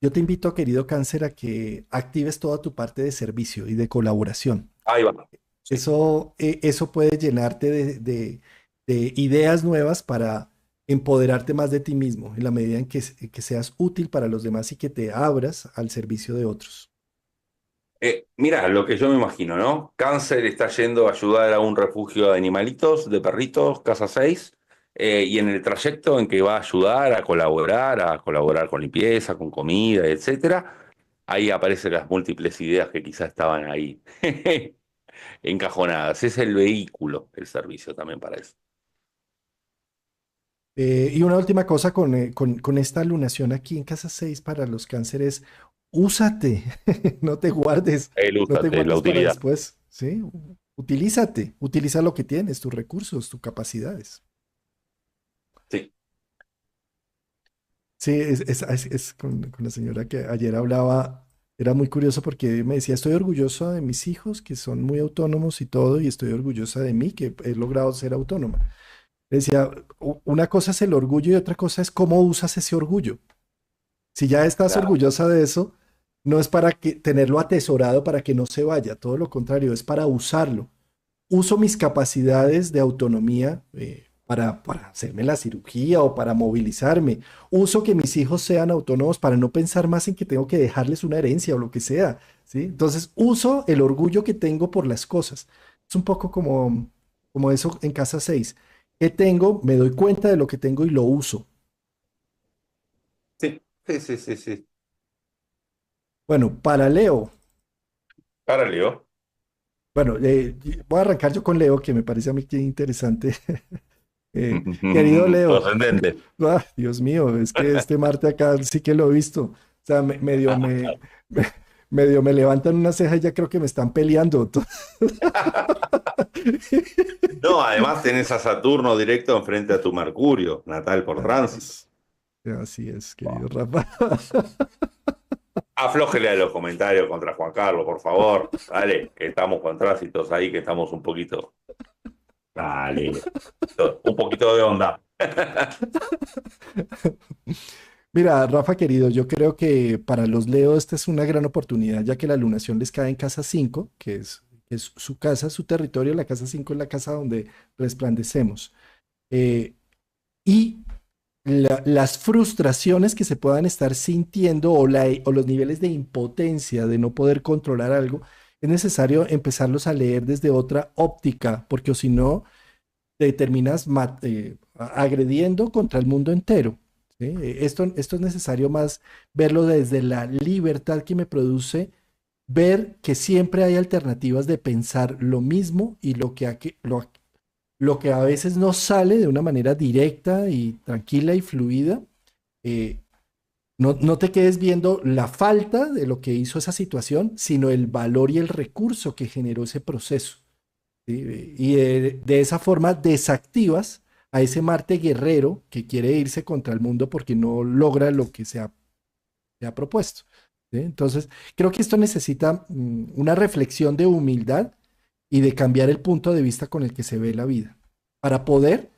yo te invito, querido cáncer, a que actives toda tu parte de servicio y de colaboración. Ahí va. Sí. Eso puede llenarte de ideas nuevas para empoderarte más de ti mismo, en la medida en que seas útil para los demás y que te abras al servicio de otros. Mira, lo que yo me imagino, ¿no? Cáncer está yendo a ayudar a un refugio de animalitos, de perritos, Casa 6, y en el trayecto en que va a ayudar a colaborar con limpieza, con comida, etcétera, ahí aparecen las múltiples ideas que quizás estaban ahí encajonadas. Es el vehículo, el servicio también para eso. Y una última cosa con esta lunación aquí en casa 6 para los cánceres, úsate, no te guardes, El no te úsate, la guardes para utilidad. después, ¿sí? Utilízate, utiliza lo que tienes, tus recursos, tus capacidades. Sí. Sí, es con la señora que ayer hablaba, era muy curioso porque me decía, estoy orgullosa de mis hijos que son muy autónomos y todo, y estoy orgullosa de mí que he logrado ser autónoma. Decía, Una cosa es el orgullo y otra cosa es cómo usas ese orgullo. Si ya estás Claro. orgullosa de eso, no es para que, tenerlo atesorado para que no se vaya, todo lo contrario, es para usarlo. Uso mis capacidades de autonomía para hacerme la cirugía o para movilizarme. Uso que mis hijos sean autónomos para no pensar más en que tengo que dejarles una herencia o lo que sea, ¿sí? Entonces, uso el orgullo que tengo por las cosas. Es un poco como eso en casa 6. ¿Qué tengo? Me doy cuenta de lo que tengo y lo uso. Sí, sí, sí, sí, sí. Bueno, para Leo. Ahora Leo. Bueno, voy a arrancar yo con Leo, que me parece a mí que interesante. Querido Tu Leo, ascendente. Dios mío, es que este Marte acá sí que lo he visto. O sea, me- medio me levantan una ceja y ya creo que me están peleando. No, además tenés a Saturno directo enfrente a tu Mercurio, natal por tránsito. Así así es, querido Rafa. Aflójele a los comentarios contra Juan Carlos, por favor. Dale, que estamos con tránsitos ahí, que estamos un poquito. Dale, un poquito de onda. Mira, Rafa querido, yo creo que para los Leo esta es una gran oportunidad, ya que la lunación les cae en casa 5, que es su casa, su territorio. La casa 5 es la casa donde resplandecemos. Eh, y las frustraciones que se puedan estar sintiendo o los niveles de impotencia de no poder controlar algo, es necesario empezarlos a leer desde otra óptica, porque o si no, te terminas agrediendo contra el mundo entero. ¿Sí? Esto es necesario más verlo desde la libertad que me produce ver que siempre hay alternativas de pensar lo mismo y lo que a veces no sale de una manera directa y tranquila y fluida. No te quedes viendo la falta de lo que hizo esa situación, sino el valor y el recurso que generó ese proceso. ¿Sí? Y de esa forma desactivas a ese Marte guerrero que quiere irse contra el mundo porque no logra lo que se ha propuesto. ¿Sí? Entonces, creo que esto necesita una reflexión de humildad y de cambiar el punto de vista con el que se ve la vida para poder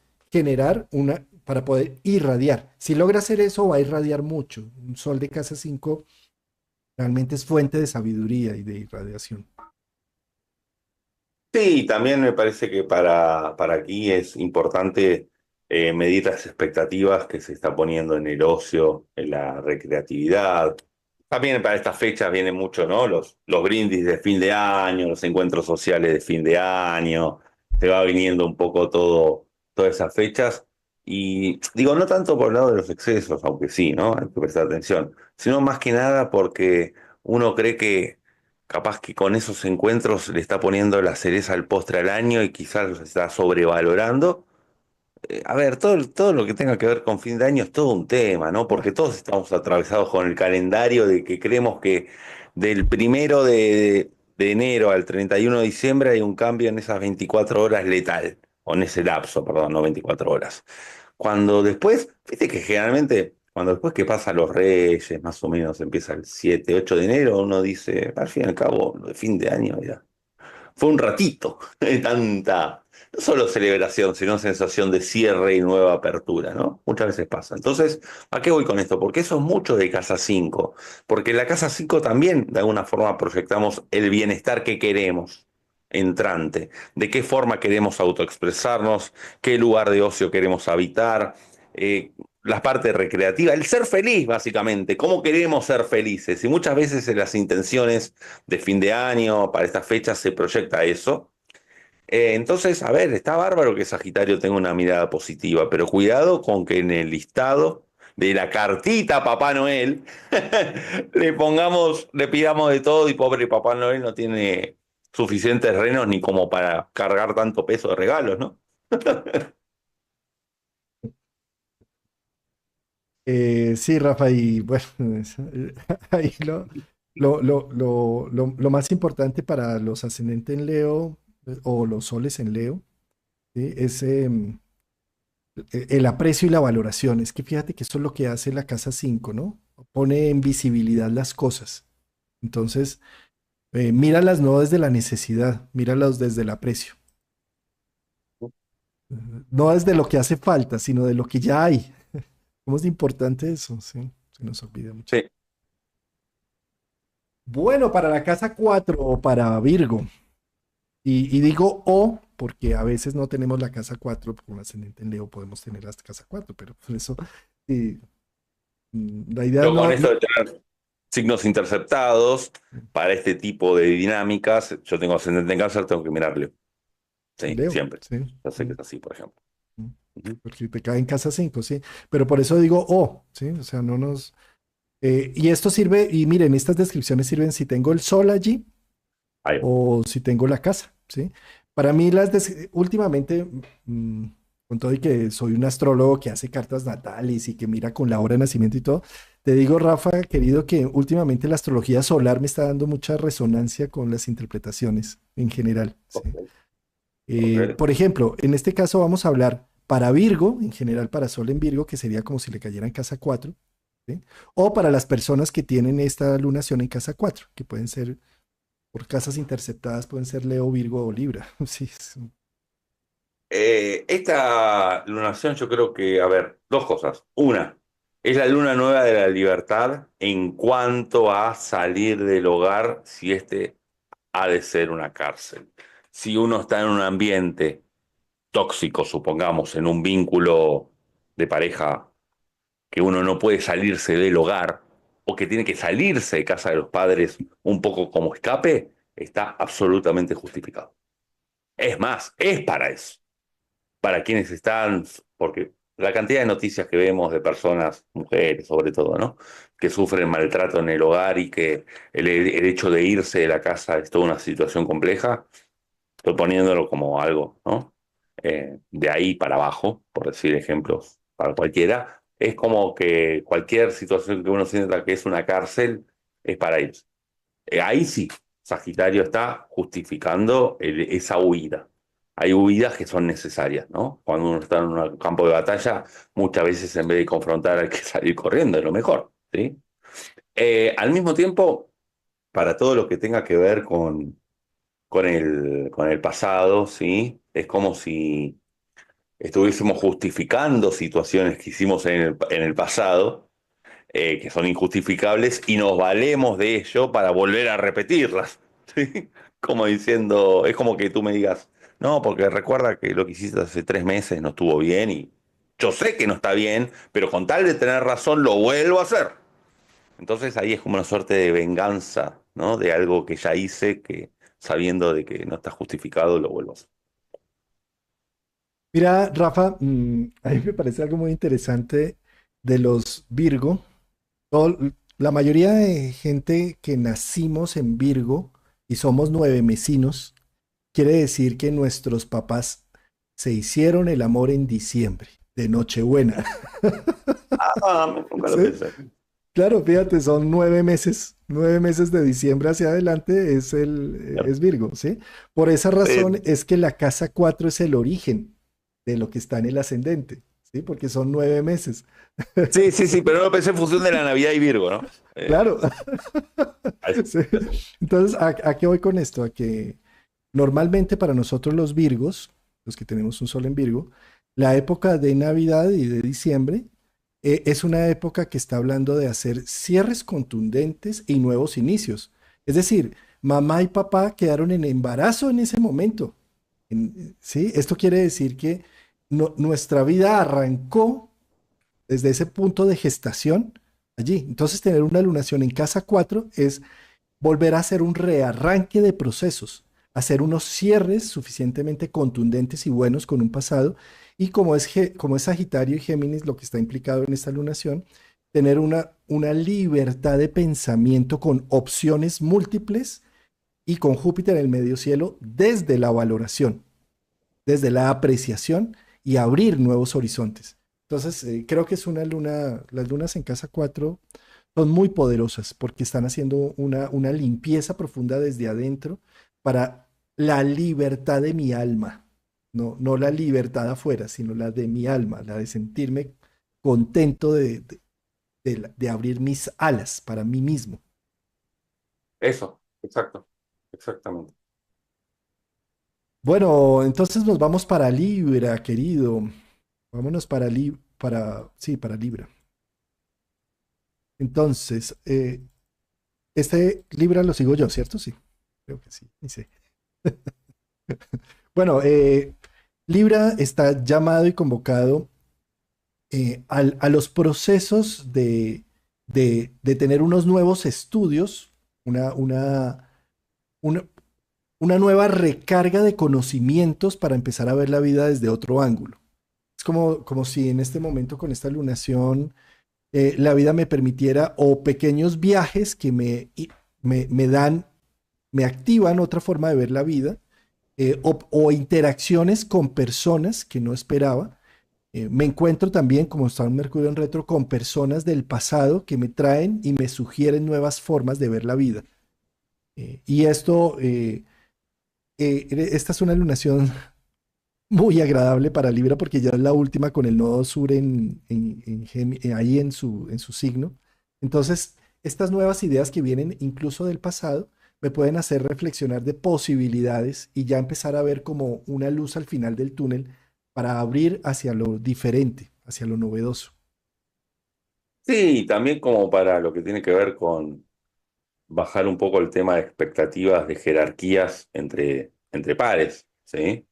para poder irradiar. Si logra hacer eso, va a irradiar mucho. Un sol de casa 5 realmente es fuente de sabiduría y de irradiación. Sí, también me parece que para aquí es importante medir las expectativas que se está poniendo en el ocio, en la recreatividad. También para estas fechas vienen mucho, ¿no? Los brindis de fin de año, los encuentros sociales de fin de año. Se va viniendo un poco todo, todas esas fechas. Y digo, no tanto por el lado de los excesos, aunque sí, ¿no? Hay que prestar atención, sino más que nada porque uno cree que capaz que con esos encuentros le está poniendo la cereza al postre al año y quizás los está sobrevalorando. A ver, todo lo que tenga que ver con fin de año es todo un tema, ¿no? Porque todos estamos atravesados con el calendario de que creemos que del 1 de enero al 31 de diciembre hay un cambio en esas 24 horas letal, o en ese lapso, perdón, no 24 horas. Cuando después, viste que generalmente, cuando después que pasan los Reyes, más o menos empieza el 7 8 de enero, uno dice, al fin y al cabo, lo de fin de año, ya fue un ratito de tanta, no solo celebración, sino sensación de cierre y nueva apertura, ¿no? Muchas veces pasa. Entonces, ¿a qué voy con esto? Porque eso es mucho de casa 5, porque en la casa 5 también, de alguna forma, proyectamos el bienestar que queremos entrante, de qué forma queremos autoexpresarnos, qué lugar de ocio queremos habitar, eh, la parte recreativa, el ser feliz básicamente, cómo queremos ser felices. Y muchas veces en las intenciones de fin de año, para estas fechas, se proyecta eso. Entonces, a ver, está bárbaro que Sagitario tenga una mirada positiva, pero cuidado con que en el listado de la cartita a Papá Noel le pidamos de todo y pobre Papá Noel no tiene suficientes renos ni como para cargar tanto peso de regalos, ¿no? Sí, Rafa, y bueno, ahí lo más importante para los ascendentes en Leo o los soles en Leo, ¿sí? Es el aprecio y la valoración. Es que fíjate que eso es lo que hace la casa 5, ¿no? Pone en visibilidad las cosas. Entonces, míralas no desde la necesidad, míralas desde el aprecio. No desde lo que hace falta, sino de lo que ya hay. ¿Cómo es importante eso? Sí, se nos olvida mucho. Sí. Bueno, para la casa 4 o para Virgo, y digo o porque a veces no tenemos la casa 4 con ascendente en Leo podemos tener la casa 4 pero por eso sí, la idea Yo con no, esto de tener signos interceptados para este tipo de dinámicas, yo tengo ascendente en cáncer, tengo que mirarlo. Sí, Leo, siempre. sí, Ya sé que es así, por ejemplo. mm, Ujú. porque te cae en casa 5 sí, pero por eso digo o, sí, o sea, no nos... y esto sirve, y miren, estas descripciones sirven si tengo el sol allí Ahí va. o si tengo la casa, ¿sí? Para mí últimamente, mm, con todo y que soy un astrólogo que hace cartas natales y que mira con la hora de nacimiento y todo, te digo, Rafa, querido, que últimamente la astrología solar me está dando mucha resonancia con las interpretaciones en general, Ok, ¿sí? ok. Por ejemplo, en este caso vamos a hablar para Virgo, en general para Sol en Virgo, que sería como si le cayera en casa 4, ¿sí? O para las personas que tienen esta lunación en casa 4, que pueden ser por casas interceptadas pueden ser Leo, Virgo o Libra. Sí, Esta lunación yo creo que, a ver, dos cosas. Una, es la luna nueva de la libertad en cuanto a salir del hogar si este ha de ser una cárcel. Si uno está en un ambiente tóxico, supongamos, en un vínculo de pareja que uno no puede salirse del hogar o que tiene que salirse de casa de los padres un poco como escape, está absolutamente justificado. Es más, es para eso, para quienes están, porque la cantidad de noticias que vemos de personas, mujeres sobre todo, ¿no? Que sufren maltrato en el hogar y que el hecho de irse de la casa es toda una situación compleja, estoy poniéndolo como algo, ¿no? De ahí para abajo, por decir ejemplos para cualquiera, es como que cualquier situación que uno sienta que es una cárcel es para irse. Ahí sí, Sagitario está justificando esa huida. Hay huidas que son necesarias, ¿no? Cuando uno está en un campo de batalla, muchas veces en vez de confrontar hay que salir corriendo, es lo mejor, ¿sí? Al mismo tiempo, para todo lo que tenga que ver con el pasado, ¿sí? Es como si estuviésemos justificando situaciones que hicimos en el pasado, que son injustificables, y nos valemos de ello para volver a repetirlas, ¿sí? Como diciendo, es como que tú me digas, no, porque recuerda que lo que hiciste hace 3 meses no estuvo bien y yo sé que no está bien, pero con tal de tener razón lo vuelvo a hacer. Entonces ahí es como una suerte de venganza, ¿no? De algo que ya hice, que sabiendo de que no está justificado, lo vuelvo a hacer. mira, Rafa, a mí me parece algo muy interesante de los Virgo. Todo- la mayoría de gente que nacimos en Virgo y somos nueve mesinos, quiere decir que nuestros papás se hicieron el amor en diciembre, de Nochebuena. Nunca lo ¿Sí? pensé. Claro, fíjate, son 9 meses de diciembre hacia adelante Claro. es Virgo, ¿sí? Por esa razón Sí, es que la casa 4 es el origen de lo que está en el ascendente, ¿sí? Porque son 9 meses. sí, sí, sí, pero no lo pensé en función de la Navidad y Virgo, ¿no? Claro. Eso, Sí. eso. Entonces, ¿a qué voy con esto? A que normalmente para nosotros los Virgos, los que tenemos un sol en Virgo, la época de Navidad y de diciembre es una época que está hablando de hacer cierres contundentes y nuevos inicios. Es decir, mamá y papá quedaron en embarazo en ese momento. ¿Sí? Esto quiere decir que nuestra vida arrancó desde ese punto de gestación allí. Entonces, tener una lunación en casa 4 es volver a hacer un rearranque de procesos, hacer unos cierres suficientemente contundentes y buenos con un pasado. Y como es Sagitario y Géminis lo que está implicado en esta lunación, tener una libertad de pensamiento con opciones múltiples y con Júpiter en el medio cielo desde la valoración, desde la apreciación y abrir nuevos horizontes. Entonces, creo que es una luna, las lunas en casa 4 son muy poderosas porque están haciendo una limpieza profunda desde adentro para la libertad de mi alma. No, no la libertad afuera, sino la de mi alma, la de sentirme contento de abrir mis alas para mí mismo. Eso, exacto, exactamente. Bueno, entonces nos vamos para Libra, querido. Vámonos sí, para Libra. Entonces, este Libra lo sigo yo, ¿cierto? Sí, creo que sí. Ni sé. Bueno, Libra está llamado y convocado a los procesos de tener unos nuevos estudios, una, una, una, una nueva recarga de conocimientos para empezar a ver la vida desde otro ángulo. Es como si en este momento con esta lunación la vida me permitiera o pequeños viajes que me dan, me activan otra forma de ver la vida, o interacciones con personas que no esperaba. Me encuentro también, como está un Mercurio en retro, con personas del pasado que me traen y me sugieren nuevas formas de ver la vida. Esta es una lunación muy agradable para Libra porque ya es la última con el nodo sur ahí en su signo. Entonces, estas nuevas ideas que vienen incluso del pasado me pueden hacer reflexionar de posibilidades y ya empezar a ver como una luz al final del túnel para abrir hacia lo diferente, hacia lo novedoso. Sí, también como para lo que tiene que ver con bajar un poco el tema de expectativas de jerarquías entre pares, ¿sí?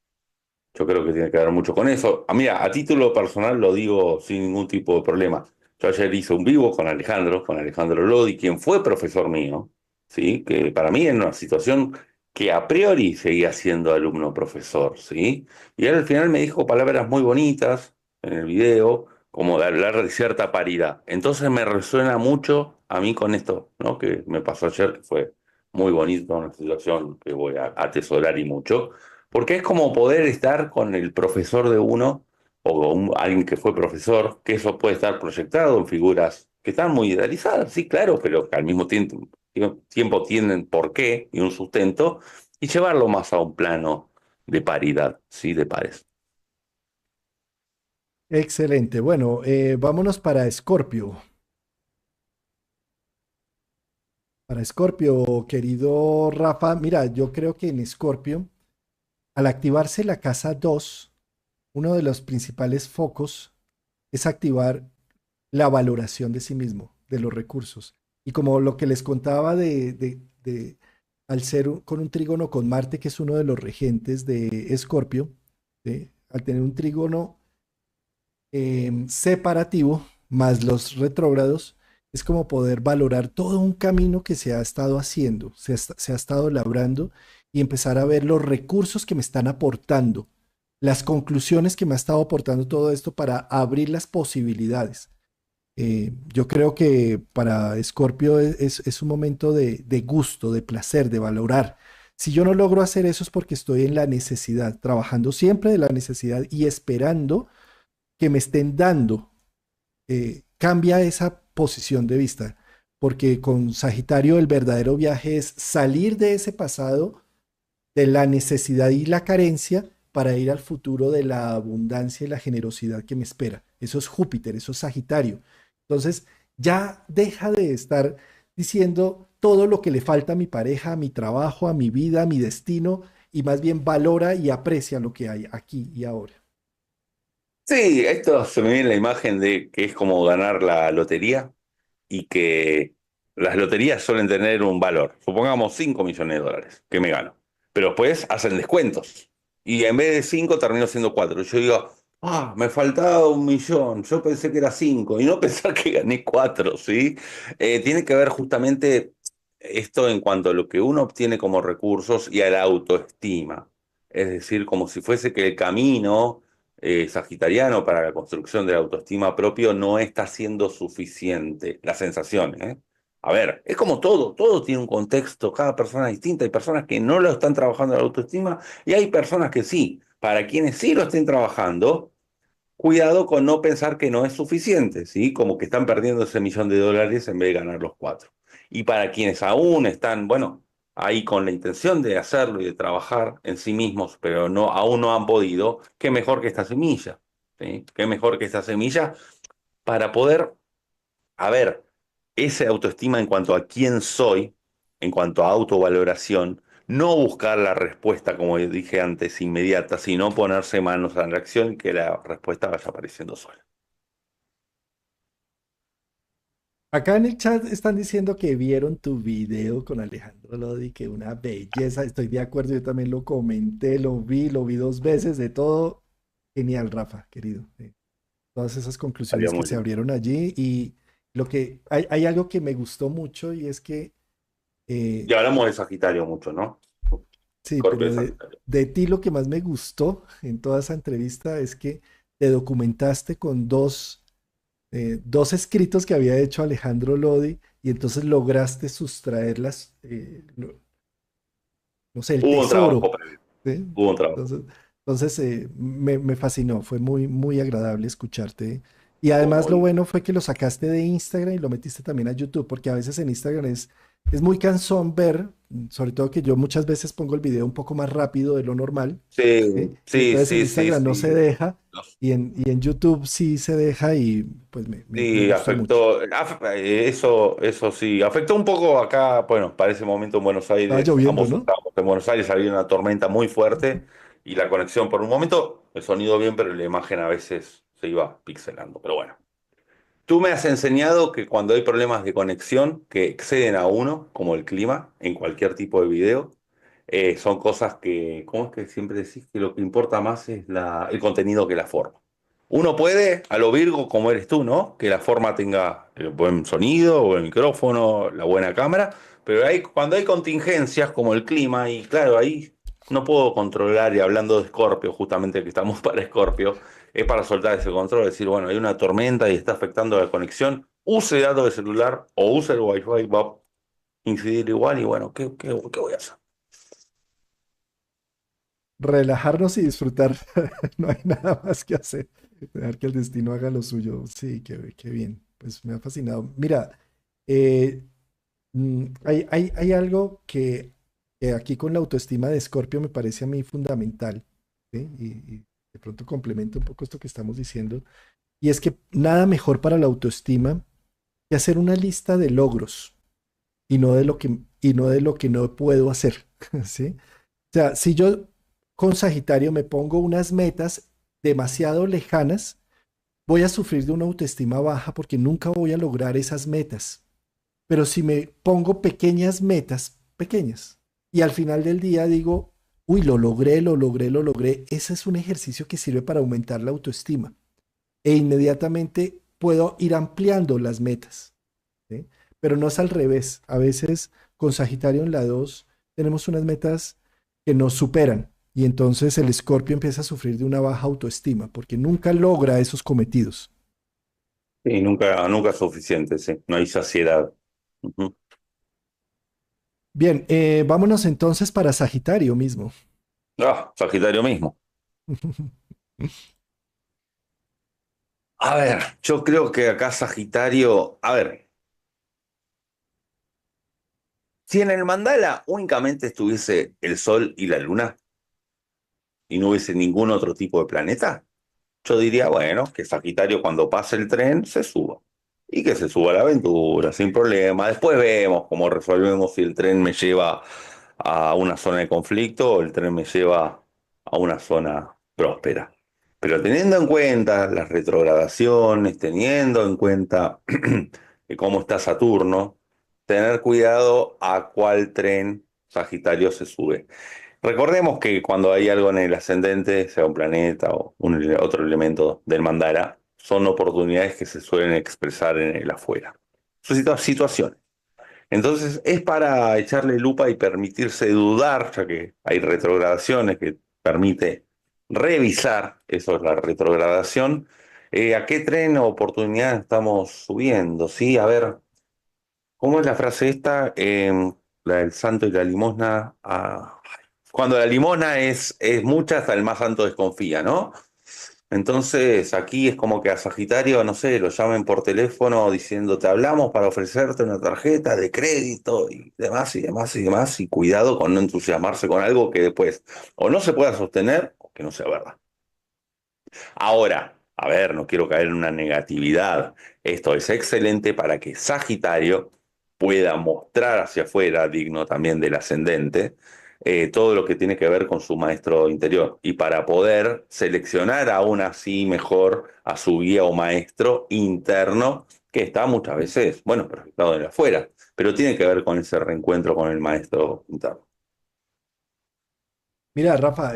Yo creo que tiene que ver mucho con eso. Mira, a título personal lo digo sin ningún tipo de problema. Yo ayer hice un vivo con Alejandro Lodi, quien fue profesor mío, ¿sí? Que para mí en una situación que a priori seguía siendo alumno-profesor, ¿sí? Y él al final me dijo palabras muy bonitas en el video, como de hablar de cierta paridad. Entonces me resuena mucho a mí con esto, ¿no? Que me pasó ayer, que fue muy bonito, una situación que voy a atesorar y mucho. Porque es como poder estar con el profesor de uno o alguien que fue profesor, que eso puede estar proyectado en figuras que están muy idealizadas, sí, claro, pero que al mismo tiempo tienen porqué y un sustento, y llevarlo más a un plano de paridad, sí, de pares. Excelente. Bueno, vámonos para Escorpio. Para Escorpio, querido Rafa, mira, yo creo que en Escorpio, al activarse la casa 2, uno de los principales focos es activar la valoración de sí mismo, de los recursos. Y como lo que les contaba al ser con un trígono con Marte, que es uno de los regentes de Escorpio, ¿sí? Al tener un trígono separativo más los retrógrados, es como poder valorar todo un camino que se ha estado haciendo, se ha estado labrando y empezar a ver los recursos que me están aportando, las conclusiones que me ha estado aportando todo esto para abrir las posibilidades. Yo creo que para Escorpio es un momento de gusto, de placer, de valorar. Si yo no logro hacer eso es porque estoy en la necesidad, trabajando siempre de la necesidad y esperando que me estén dando. Cambia esa posición de vista, porque con Sagitario el verdadero viaje es salir de ese pasado, de la necesidad y la carencia, para ir al futuro de la abundancia y la generosidad que me espera. Eso es Júpiter, eso es Sagitario. Entonces, ya deja de estar diciendo todo lo que le falta a mi pareja, a mi trabajo, a mi vida, a mi destino, y más bien valora y aprecia lo que hay aquí y ahora. Sí, esto se me viene la imagen de que es como ganar la lotería y que las loterías suelen tener un valor. Supongamos 5 millones de dólares que me gano. Pero después hacen descuentos. Y en vez de 5 termino siendo 4. Yo digo, Me faltaba 1 millón, yo pensé que era 5 y no pensar que gané 4, ¿sí? Tiene que ver justamente esto en cuanto a lo que uno obtiene como recursos y a la autoestima. Es decir, como si fuese que el camino sagitariano para la construcción de la autoestima propio no está siendo suficiente, la sensación, ¿eh? A ver, es como todo tiene un contexto, cada persona es distinta, hay personas que no lo están trabajando la autoestima y hay personas que sí. Para quienes sí lo estén trabajando, cuidado con no pensar que no es suficiente, ¿sí? Como que están perdiendo ese $1.000.000 en vez de ganar los 4. Y para quienes aún están, bueno, ahí con la intención de hacerlo y de trabajar en sí mismos, pero no, aún no han podido, qué mejor que esta semilla, ¿sí? Qué mejor que esta semilla para poder, a ver, esa autoestima en cuanto a quién soy, en cuanto a autovaloración, no buscar la respuesta, como dije antes, inmediata, sino ponerse manos a la acción y que la respuesta vaya apareciendo sola. Acá en el chat están diciendo que vieron tu video con Alejandro Lodi, que una belleza, estoy de acuerdo, yo también lo comenté, lo vi 2 veces, de todo. Genial, Rafa, querido. Todas esas Salió conclusiones que muy se lindo. abrieron allí y lo que hay algo que me gustó mucho y es que Y eh, hablamos de Sagitario mucho, ¿no? sí, Scorpio pero de Sagitario. de ti lo que más me gustó en toda esa entrevista es que te documentaste con dos escritos que había hecho Alejandro Lodi y entonces lograste sustraer no sé, el Hubo un trabajo tesoro. previo, ¿Sí? hubo un trabajo. Entonces me fascinó, fue muy, muy agradable escucharte. Y Estuvo además muy lo lindo. bueno fue que lo sacaste de Instagram y lo metiste también a YouTube, porque a veces en Instagram es muy cansón ver, sobre todo que yo muchas veces pongo el video un poco más rápido de lo normal, ¿sí? Sí, Y sí, entonces en sí, sí, Instagram no sí. se deja y en YouTube sí se deja y pues me Sí, gustó mucho. afectó, eso sí, afectó un poco acá, bueno, para ese momento en Buenos Estaba Aires, lloviendo, ambos ¿no? estábamos en Buenos Aires, había una tormenta muy fuerte y la conexión por un momento, el sonido bien, pero la imagen a veces se iba pixelando, pero bueno. Tú me has enseñado que cuando hay problemas de conexión que exceden a uno, como el clima, en cualquier tipo de video, son cosas que, ¿cómo es que siempre decís que lo que importa más es el contenido que la forma? Uno puede, a lo Virgo como eres tú, ¿no? Que la forma tenga el buen sonido, o el micrófono, la buena cámara, pero cuando hay contingencias como el clima, y claro, ahí no puedo controlar, y hablando de Escorpio, justamente que estamos para Escorpio, es para soltar ese control, decir, bueno, hay una tormenta y está afectando la conexión, use datos de celular o use el Wi-Fi, va a incidir igual y bueno, ¿qué voy a hacer? Relajarnos y disfrutar. No hay nada más que hacer. Dejar que el destino haga lo suyo. Sí, qué bien. Pues me ha fascinado. Mira, eh, hay algo que aquí con la autoestima de Scorpio me parece a mí fundamental, ¿sí? Y de pronto complementa un poco esto que estamos diciendo. Y es que nada mejor para la autoestima que hacer una lista de logros y no de lo que no puedo hacer, ¿sí? O sea, si yo con Sagitario me pongo unas metas demasiado lejanas, voy a sufrir de una autoestima baja porque nunca voy a lograr esas metas. Pero si me pongo pequeñas metas, pequeñas, y al final del día digo, uy, lo logré, lo logré, lo logré, ese es un ejercicio que sirve para aumentar la autoestima. E inmediatamente puedo ir ampliando las metas, ¿sí? Pero no es al revés. A veces con Sagitario en la 2 tenemos unas metas que nos superan y entonces el Escorpio empieza a sufrir de una baja autoestima porque nunca logra esos cometidos. Y nunca es suficiente, sí, no hay saciedad. Ujú. Bien, vámonos entonces para Sagitario mismo. Sagitario mismo. A ver, yo creo que acá Sagitario, a ver, si en el mandala únicamente estuviese el Sol y la Luna y no hubiese ningún otro tipo de planeta, yo diría, bueno, que Sagitario cuando pase el tren se suba. Y que se suba a la aventura, sin problema. Después vemos cómo resolvemos si el tren me lleva a una zona de conflicto o el tren me lleva a una zona próspera. Pero teniendo en cuenta las retrogradaciones, teniendo en cuenta cómo está Saturno, tener cuidado a cuál tren Sagitario se sube. Recordemos que cuando hay algo en el ascendente, sea un planeta o otro elemento del mandala, son oportunidades que se suelen expresar en el afuera. Son situaciones. Entonces es para echarle lupa y permitirse dudar, ya que hay retrogradaciones que permite revisar, eso es la retrogradación, a qué tren o oportunidad estamos subiendo, ¿sí? A ver, ¿cómo es la frase esta? La del santo y la limosna. Cuando la limosna es mucha, hasta el más santo desconfía, ¿no? Entonces aquí es como que a Sagitario, no sé, lo llamen por teléfono diciendo te hablamos para ofrecerte una tarjeta de crédito y demás y demás y demás, y cuidado con no entusiasmarse con algo que después o no se pueda sostener o que no sea verdad. Ahora, a ver, no quiero caer en una negatividad. Esto es excelente para que Sagitario pueda mostrar hacia afuera, digno también del ascendente, todo lo que tiene que ver con su maestro interior y para poder seleccionar aún así mejor a su guía o maestro interno que está muchas veces, bueno, proyectado en el afuera, pero tiene que ver con ese reencuentro con el maestro interno. Mira, Rafa,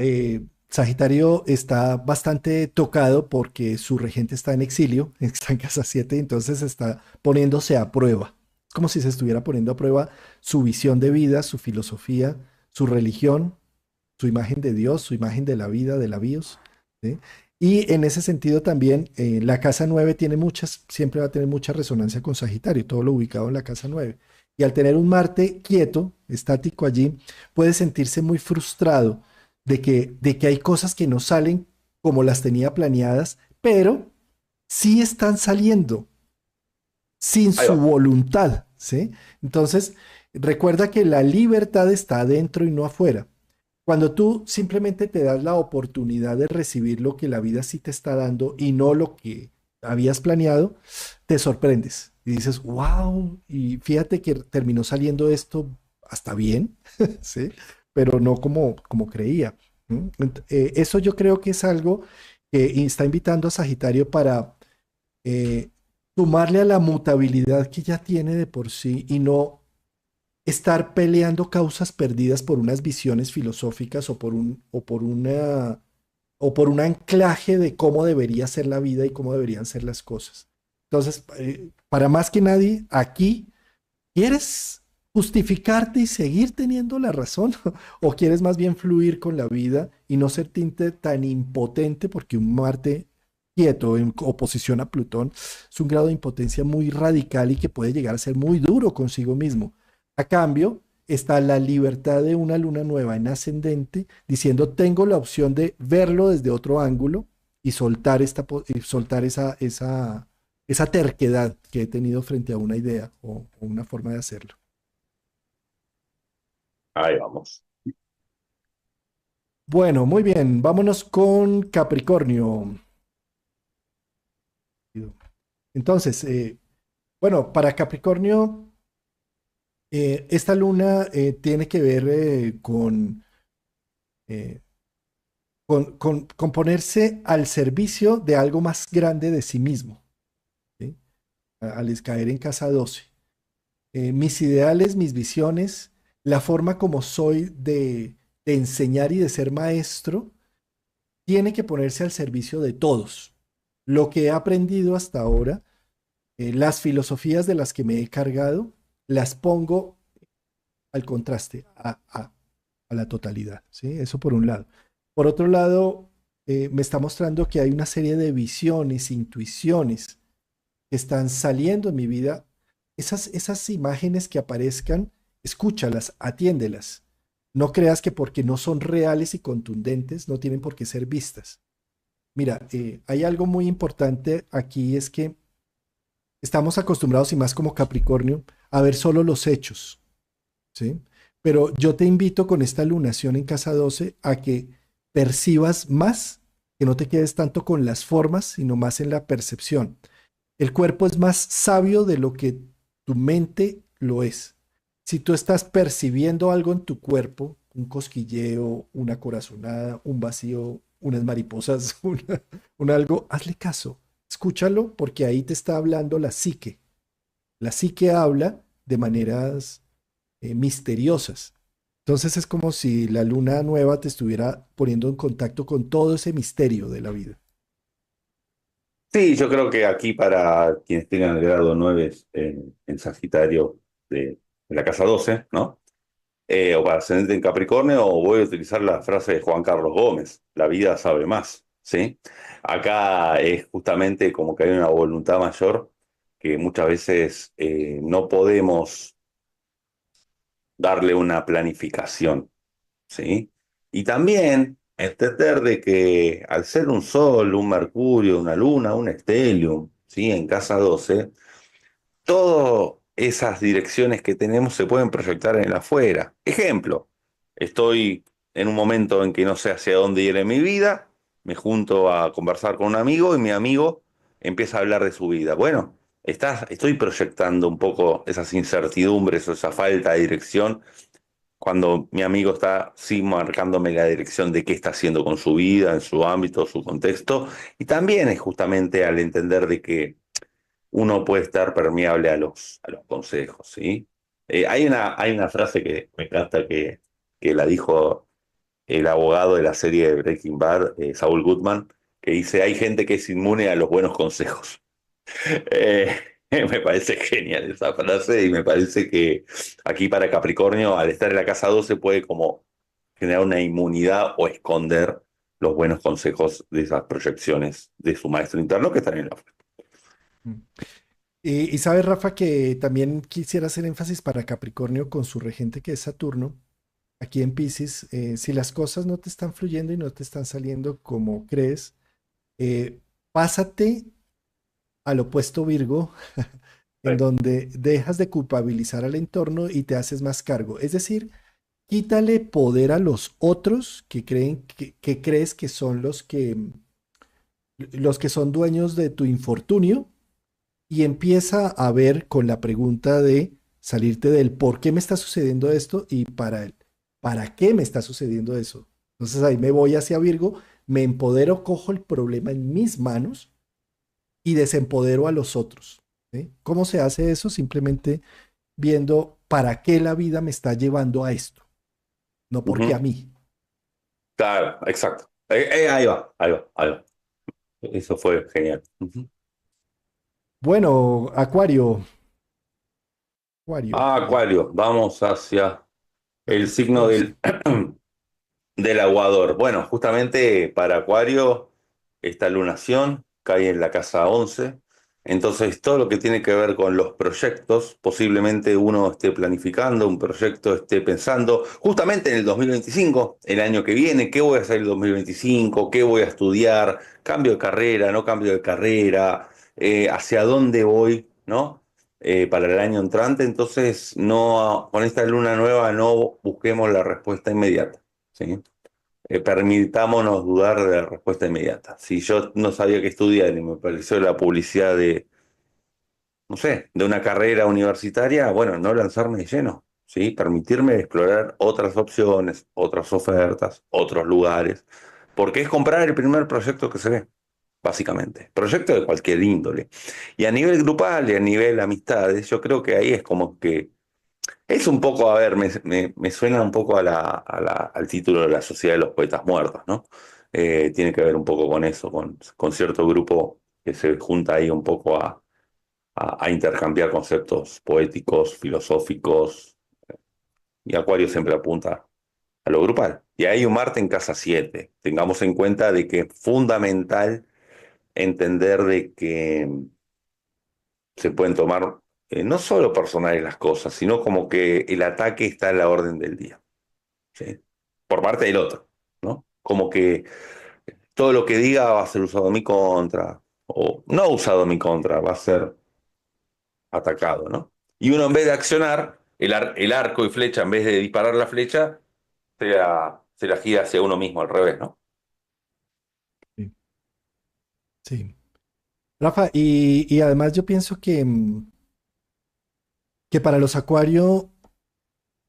Sagitario está bastante tocado porque su regente está en exilio, está en casa 7, entonces está poniéndose a prueba. Es como si se estuviera poniendo a prueba su visión de vida, su filosofía, su religión, su imagen de Dios, su imagen de la vida, de la bios. ¿Sí? Y en ese sentido también, la casa 9 tiene muchas, siempre va a tener mucha resonancia con Sagitario, todo lo ubicado en la casa 9. Y al tener un Marte quieto, estático allí, puede sentirse muy frustrado de que hay cosas que no salen como las tenía planeadas, pero sí están saliendo sin Ahí su va. voluntad, ¿sí? Entonces, recuerda que la libertad está adentro y no afuera. Cuando tú simplemente te das la oportunidad de recibir lo que la vida sí te está dando y no lo que habías planeado, te sorprendes y dices, wow, y fíjate que terminó saliendo esto hasta bien, ¿sí? Pero no como creía. Eso yo creo que es algo que está invitando a Sagitario para eh, sumarle a la mutabilidad que ya tiene de por sí y no estar peleando causas perdidas por unas visiones filosóficas o por un anclaje de cómo debería ser la vida y cómo deberían ser las cosas. Entonces, para más que nadie, aquí, ¿quieres justificarte y seguir teniendo la razón? ¿O quieres más bien fluir con la vida y no sentirte tan impotente porque un Marte quieto en oposición a Plutón es un grado de impotencia muy radical y que puede llegar a ser muy duro consigo mismo? A cambio, está la libertad de una luna nueva en ascendente diciendo tengo la opción de verlo desde otro ángulo y soltar, y soltar esa terquedad que he tenido frente a una idea o una forma de hacerlo. Ahí vamos. Bueno, muy bien, vámonos con Capricornio. Entonces, bueno, para Capricornio, esta luna tiene que ver eh, con ponerse al servicio de algo más grande de sí mismo, ¿sí? Al caer en casa 12. Mis ideales, mis visiones, la forma como soy de enseñar y de ser maestro, tiene que ponerse al servicio de todos. Lo que he aprendido hasta ahora, las filosofías de las que me he cargado, las pongo al contraste, a la totalidad, ¿sí? Eso por un lado. Por otro lado, me está mostrando que hay una serie de visiones, intuiciones que están saliendo en mi vida. Esas imágenes que aparezcan, escúchalas, atiéndelas. No creas que porque no son reales y contundentes, no tienen por qué ser vistas. Mira, hay algo muy importante aquí, es que estamos acostumbrados, y más como Capricornio, a ver solo los hechos, ¿sí? Pero yo te invito con esta lunación en casa 12 a que percibas más, que no te quedes tanto con las formas, sino más en la percepción. El cuerpo es más sabio de lo que tu mente lo es. Si tú estás percibiendo algo en tu cuerpo, un cosquilleo, una corazonada, un vacío, unas mariposas, un algo, hazle caso, escúchalo porque ahí te está hablando la psique. La psique habla de maneras misteriosas. Entonces es como si la luna nueva te estuviera poniendo en contacto con todo ese misterio de la vida. Sí, yo creo que aquí para quienes tengan el grado 9 en Sagitario de la casa 12, ¿no? O para ascendente en Capricornio, o voy a utilizar la frase de Juan Carlos Gómez, la vida sabe más, ¿sí? Acá es justamente como que hay una voluntad mayor que muchas veces no podemos darle una planificación, ¿sí? Y también entender de que al ser un Sol, un Mercurio, una Luna, un Stellium, ¿sí? En casa 12 todas esas direcciones que tenemos se pueden proyectar en el afuera. Ejemplo, estoy en un momento en que no sé hacia dónde ir en mi vida, me junto a conversar con un amigo y mi amigo empieza a hablar de su vida. Bueno, estoy proyectando un poco esas incertidumbres o esa falta de dirección cuando mi amigo está sí marcándome la dirección de qué está haciendo con su vida, en su ámbito, su contexto, y también es justamente al entender de que uno puede estar permeable a los consejos, ¿sí? Hay una frase que me encanta que la dijo el abogado de la serie de Breaking Bad, Saul Goodman, que dice, hay gente que es inmune a los buenos consejos. Eh, Me parece genial esa frase y me parece que aquí para Capricornio, al estar en la casa 12 puede como generar una inmunidad o esconder los buenos consejos de esas proyecciones de su maestro interno que están en la... Mm. Y sabes, Rafa, que también quisiera hacer énfasis para Capricornio con su regente que es Saturno, aquí en Piscis, si las cosas no te están fluyendo y no te están saliendo como crees, eh, pásate al opuesto Virgo, en donde dejas de culpabilizar al entorno y te haces más cargo. Es decir, quítale poder a los otros que creen que crees que son los que son dueños de tu infortunio y empieza a ver con la pregunta de salirte del por qué me está sucediendo esto y para qué me está sucediendo eso. Entonces ahí me voy hacia Virgo, me empodero, cojo el problema en mis manos y desempodero a los otros. ¿Sí? ¿Cómo se hace eso? Simplemente viendo para qué la vida me está llevando a esto, no porque a Ujú. mí. Claro, exacto. Ahí va, ahí va, ahí va. Eso fue genial. Ujú. Bueno, Acuario, Acuario, Ah, Acuario. Acuario, vamos hacia el signo Saturcito. del aguador. Bueno, justamente para Acuario, esta lunación cae en la casa 11. Entonces, todo lo que tiene que ver con los proyectos, posiblemente uno esté planificando un proyecto, esté pensando justamente en el 2025, el año que viene, qué voy a hacer el 2025, qué voy a estudiar, cambio de carrera, no cambio de carrera, hacia dónde voy, ¿no? Para el año entrante. Entonces, no, con esta luna nueva no busquemos la respuesta inmediata. ¿Sí? Permitámonos dudar de la respuesta inmediata. Si yo no sabía qué estudiar y me pareció la publicidad de, no sé, de una carrera universitaria, bueno, no lanzarme de lleno, ¿sí? Permitirme explorar otras opciones, otras ofertas, otros lugares, porque es comprar el primer proyecto que se ve, básicamente. Proyecto de cualquier índole. Y a nivel grupal y a nivel amistades, yo creo que ahí es como que es un poco, a ver, me suena un poco al título de la Sociedad de los Poetas Muertos, ¿no? Tiene que ver un poco con eso, con cierto grupo que se junta ahí un poco a intercambiar conceptos poéticos, filosóficos, y Acuario siempre apunta a lo grupal. Y hay un Marte en casa 7. Tengamos en cuenta de que es fundamental entender de que se pueden tomar no solo personales las cosas, sino como que el ataque está a la orden del día. ¿Sí? Por parte del otro, ¿no? Como que todo lo que diga va a ser usado en mi contra, o no usado en mi contra, va a ser atacado, ¿no? Y uno en vez de accionar, el arco y flecha, en vez de disparar la flecha, se la gira hacia uno mismo, al revés, ¿no? Sí. Sí. Rafa, y además yo pienso que para los Acuario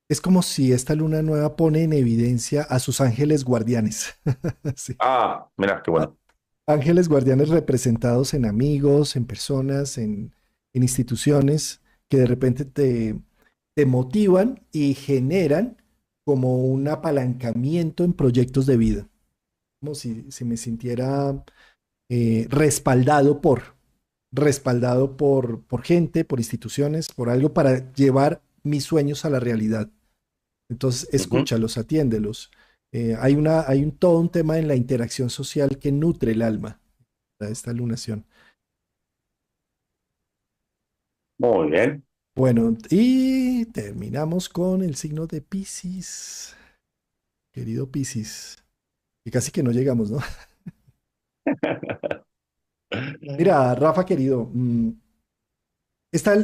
es como si esta luna nueva pone en evidencia a sus ángeles guardianes. Sí. Ah, mirá, qué Á- bueno. Ángeles guardianes representados en amigos, en personas, en instituciones que de repente te motivan y generan como un apalancamiento en proyectos de vida, como si me sintiera respaldado por gente, por instituciones, por algo para llevar mis sueños a la realidad. Entonces, Ujú. escúchalos, atiéndelos. Todo un tema en la interacción social que nutre el alma para esta lunación. Muy bien. Bueno, y terminamos con el signo de Piscis, querido Piscis, que casi que no llegamos, ¿no? Mira, Rafa, querido, está,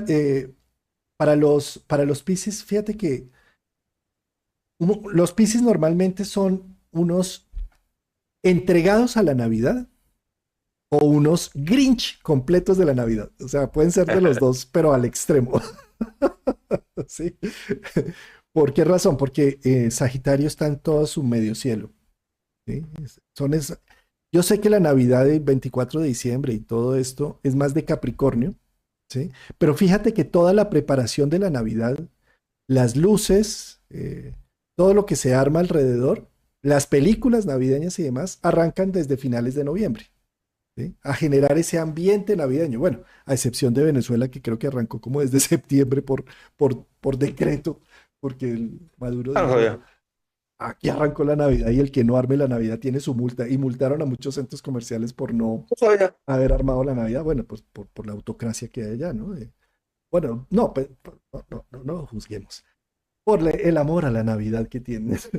para los Piscis, fíjate que los Piscis normalmente son unos entregados a la Navidad o unos Grinch completos de la Navidad. O sea, pueden ser de los dos, pero al extremo. ¿Sí? ¿Por qué razón? Porque Sagitario está en todo su medio cielo. ¿Sí? Yo sé que la Navidad del 24 de diciembre y todo esto es más de Capricornio, ¿sí? Pero fíjate que toda la preparación de la Navidad, las luces, todo lo que se arma alrededor, las películas navideñas y demás, arrancan desde finales de noviembre. ¿Sí? A generar ese ambiente navideño. Bueno, a excepción de Venezuela, que creo que arrancó como desde septiembre por decreto, porque el Maduro Ah, no dijo, sabía. aquí arrancó la Navidad y el que no arme la Navidad tiene su multa. Y multaron a muchos centros comerciales por no No sabía. haber armado la Navidad. Bueno, pues por la autocracia que hay allá, ¿no? Bueno, no, no juzguemos por el amor a la Navidad que tienes.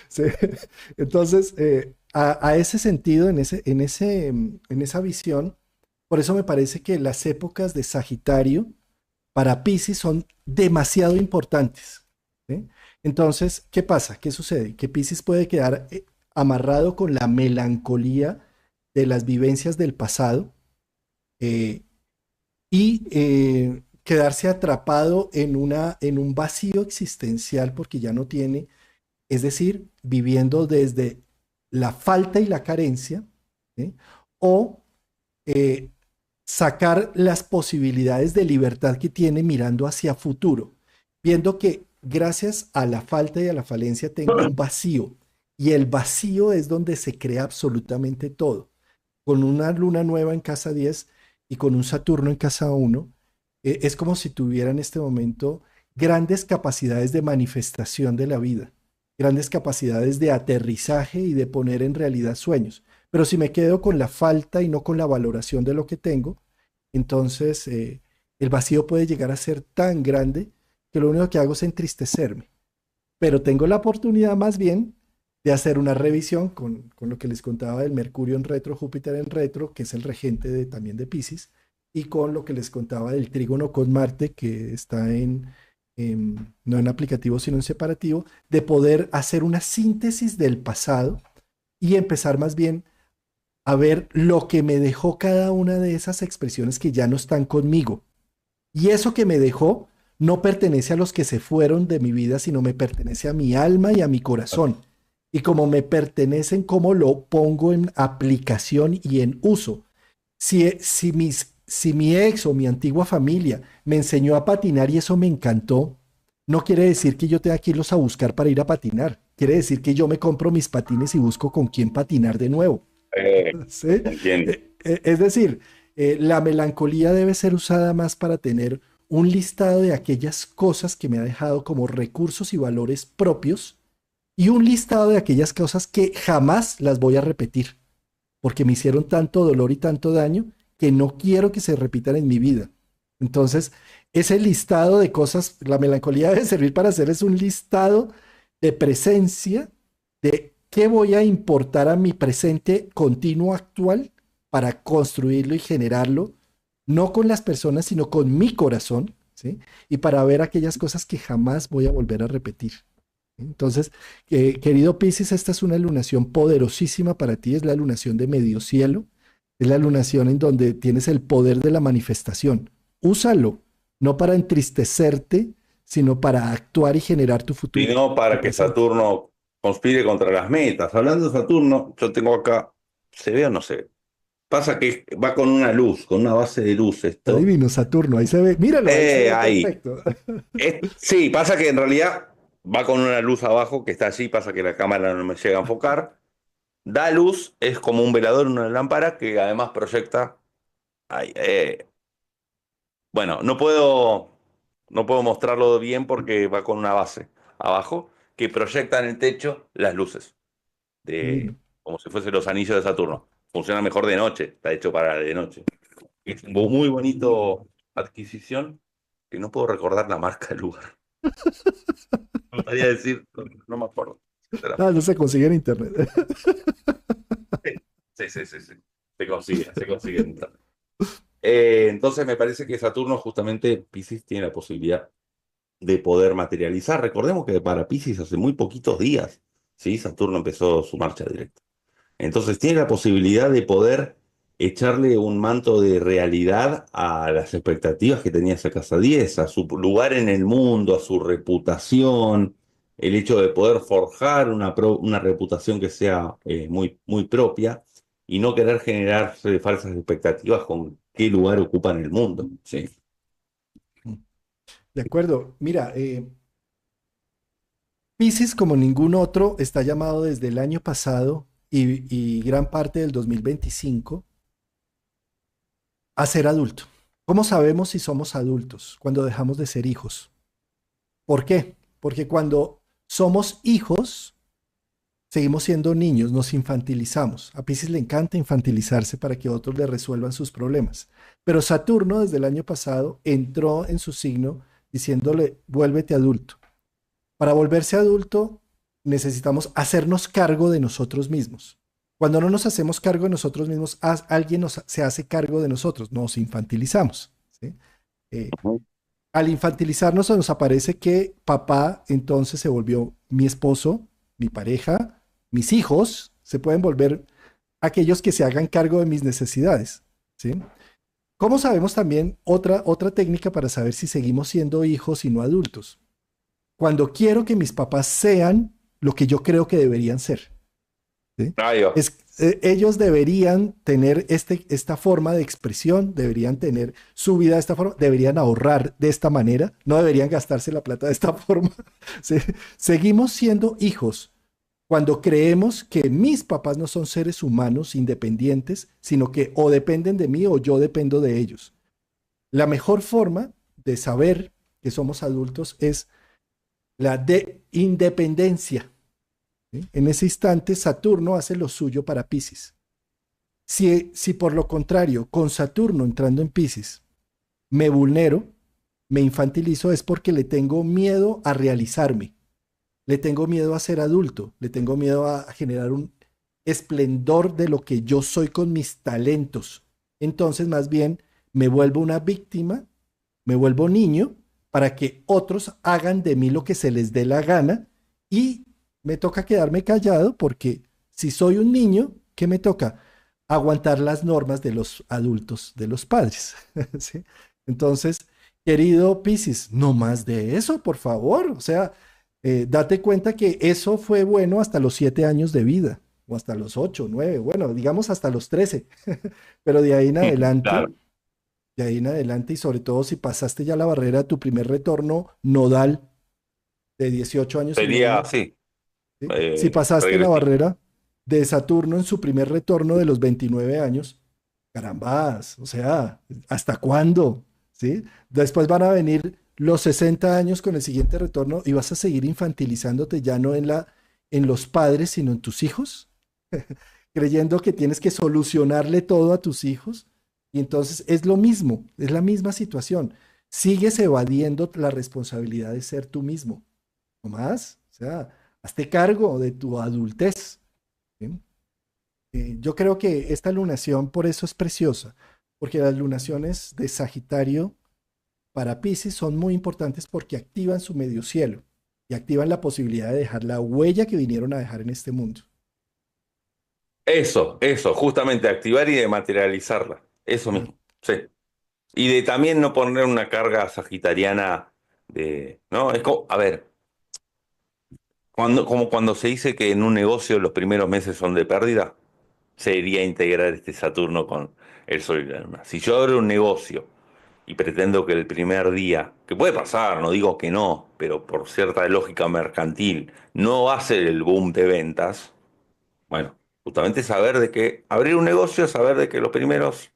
Sí. Entonces, a ese sentido, en esa visión, por eso me parece que las épocas de Sagitario para Piscis son demasiado importantes. ¿Sí? Entonces, ¿qué pasa? ¿Qué sucede? Que Piscis puede quedar amarrado con la melancolía de las vivencias del pasado, eh, y quedarse atrapado en un vacío existencial porque ya no tiene, es decir, viviendo desde la falta y la carencia, ¿sí? O eh, sacar las posibilidades de libertad que tiene mirando hacia futuro, viendo que gracias a la falta y a la falencia tengo un vacío, y el vacío es donde se crea absolutamente todo. Con una luna nueva en casa 10 y con un Saturno en casa 1, es como si tuviera en este momento grandes capacidades de manifestación de la vida, grandes capacidades de aterrizaje y de poner en realidad sueños. Pero si me quedo con la falta y no con la valoración de lo que tengo, entonces el vacío puede llegar a ser tan grande que lo único que hago es entristecerme. Pero tengo la oportunidad más bien de hacer una revisión con lo que les contaba del Mercurio en retro, Júpiter en retro, que es el regente también de Pisces, y con lo que les contaba del trígono con Marte, que está no en aplicativo, sino en separativo, de poder hacer una síntesis del pasado y empezar más bien a ver lo que me dejó cada una de esas expresiones que ya no están conmigo. Y eso que me dejó no pertenece a los que se fueron de mi vida, sino me pertenece a mi alma y a mi corazón. Y como me pertenecen, cómo lo pongo en aplicación y en uso. Si mi ex o mi antigua familia me enseñó a patinar y eso me encantó, no quiere decir que yo tenga que irlos a buscar para ir a patinar. Quiere decir que yo me compro mis patines y busco con quién patinar de nuevo. ¿Sí? Entiendo. Es decir, la melancolía debe ser usada más para tener un listado de aquellas cosas que me ha dejado como recursos y valores propios y un listado de aquellas cosas que jamás las voy a repetir porque me hicieron tanto dolor y tanto daño que no quiero que se repitan en mi vida. Entonces, ese listado de cosas, la melancolía debe servir para hacer es un listado de presencia de qué voy a importar a mi presente continuo actual para construirlo y generarlo, no con las personas, sino con mi corazón, ¿sí? Y para ver aquellas cosas que jamás voy a volver a repetir. Entonces, querido Piscis, esta es una lunación poderosísima para ti, es la lunación de medio cielo, es la lunación en donde tienes el poder de la manifestación. Úsalo, no para entristecerte, sino para actuar y generar tu futuro, Sino tu para que presente. Saturno conspire contra las metas. Hablando de Saturno, yo tengo acá, ¿se ve o no se ve? Pasa que va con una luz, con una base de luz Está esto. divino Saturno, ahí se ve, míralo, ahí se ve Ahí. perfecto. Sí, pasa que en realidad va con una luz abajo que está allí, pasa que la cámara no me llega a enfocar. Da luz, es como un velador, una lámpara que además proyecta. Ay, bueno, no puedo mostrarlo bien porque va con una base abajo que proyecta en el techo las luces, Divino. como si fuesen los anillos de Saturno. Funciona mejor de noche, está hecho para de noche. Es un muy bonito adquisición que no puedo recordar la marca del lugar. Me gustaría decir, no me acuerdo, Ah, no sinceramente. se consigue en internet. Sí, sí, sí, sí. Se consigue en internet. Entonces me parece que Saturno, justamente, Piscis tiene la posibilidad de poder materializar. Recordemos que para Piscis hace muy poquitos días, ¿sí? Saturno empezó su marcha directa. Entonces tiene la posibilidad de poder echarle un manto de realidad a las expectativas que tenía esa casa 10, a su lugar en el mundo, a su reputación, el hecho de poder forjar una reputación que sea muy, muy propia y no querer generarse falsas expectativas con qué lugar ocupa en el mundo. Sí. De acuerdo, mira, Piscis, como ningún otro, está llamado desde el año pasado y gran parte del 2025 a ser adulto. ¿Cómo sabemos si somos adultos? Cuando dejamos de ser hijos. ¿Por qué? Porque cuando somos hijos, seguimos siendo niños, nos infantilizamos. A Piscis le encanta infantilizarse para que otros le resuelvan sus problemas. Pero Saturno, desde el año pasado, entró en su signo diciéndole, vuélvete adulto. Para volverse adulto, necesitamos hacernos cargo de nosotros mismos. Cuando no nos hacemos cargo de nosotros mismos, alguien se hace cargo de nosotros, nos infantilizamos. ¿Sí? Eh, Ujú. Al infantilizarnos nos aparece que papá entonces se volvió mi esposo, mi pareja, mis hijos se pueden volver aquellos que se hagan cargo de mis necesidades. ¿Sí? ¿Cómo sabemos también otra técnica para saber si seguimos siendo hijos y no adultos? Cuando quiero que mis papás sean lo que yo creo que deberían ser. ¿Sí? Ahí va. Ellos deberían tener esta forma de expresión, deberían tener su vida de esta forma, deberían ahorrar de esta manera, no deberían gastarse la plata de esta forma. ¿Sí? Seguimos siendo hijos cuando creemos que mis papás no son seres humanos independientes, sino que o dependen de mí o yo dependo de ellos. La mejor forma de saber que somos adultos es la de independencia. ¿Sí? En ese instante, Saturno hace lo suyo para Pisces. Si por lo contrario, con Saturno entrando en Pisces, me vulnero, me infantilizo, es porque le tengo miedo a realizarme, le tengo miedo a ser adulto, le tengo miedo a generar un esplendor de lo que yo soy con mis talentos. Entonces, más bien, me vuelvo una víctima, me vuelvo niño para que otros hagan de mí lo que se les dé la gana y me toca quedarme callado porque si soy un niño, ¿qué me toca? Aguantar las normas de los adultos, de los padres. ¿Sí? Entonces, querido Piscis, no más de eso, por favor. O sea, date cuenta que eso fue bueno hasta los 7 años de vida, o hasta los 8, 9, bueno, digamos hasta los 13. Pero Claro. de ahí en adelante, y sobre todo si pasaste ya la barrera de tu primer retorno nodal de 18 años y Sería medio, así, ¿sí? Si pasaste la regresivo. barrera de Saturno en su primer retorno de los 29 años, carambas, o sea, ¿hasta cuándo? ¿Sí? Después van a venir los 60 años con el siguiente retorno y vas a seguir infantilizándote ya no en los padres, sino en tus hijos, creyendo que tienes que solucionarle todo a tus hijos. Y entonces es lo mismo, es la misma situación. Sigues evadiendo la responsabilidad de ser tú mismo. No más, o sea, hazte cargo de tu adultez. ¿Sí? Yo creo que esta lunación por eso es preciosa, porque las lunaciones de Sagitario para Pisces son muy importantes porque activan su medio cielo y activan la posibilidad de dejar la huella que vinieron a dejar en este mundo. Eso, justamente activar y de materializarla. Eso Ah, mismo, sí. Y de también no poner una carga sagitariana de, ¿no? A ver, como cuando se dice que en un negocio los primeros meses son de pérdida, sería integrar este Saturno con el Sol y la Luna. Si yo abro un negocio y pretendo que el primer día, que puede pasar, no digo que no, pero por cierta lógica mercantil, no va a ser el boom de ventas, bueno, justamente saber de que abrir un negocio es saber de que los primeros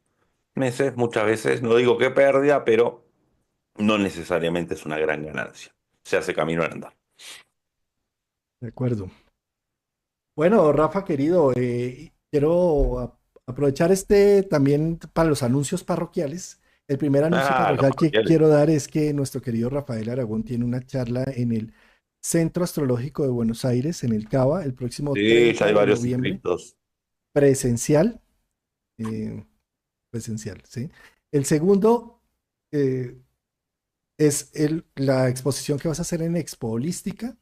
meses, muchas veces, no digo que pérdida, pero no necesariamente es una gran ganancia. Se hace camino al andar. De acuerdo. Bueno, Rafa, querido, quiero aprovechar este también para los anuncios parroquiales. El primer anuncio Ah, los parroquial que parroquiales. quiero dar es que nuestro querido Rafael Aragón tiene una charla en el Centro Astrológico de Buenos Aires, en el CABA, el próximo Sí, ya 30 hay de varios noviembre, inscritos. presencial, eh, presencial, ¿sí? El segundo eh, es la exposición que vas a hacer en Expo Holística.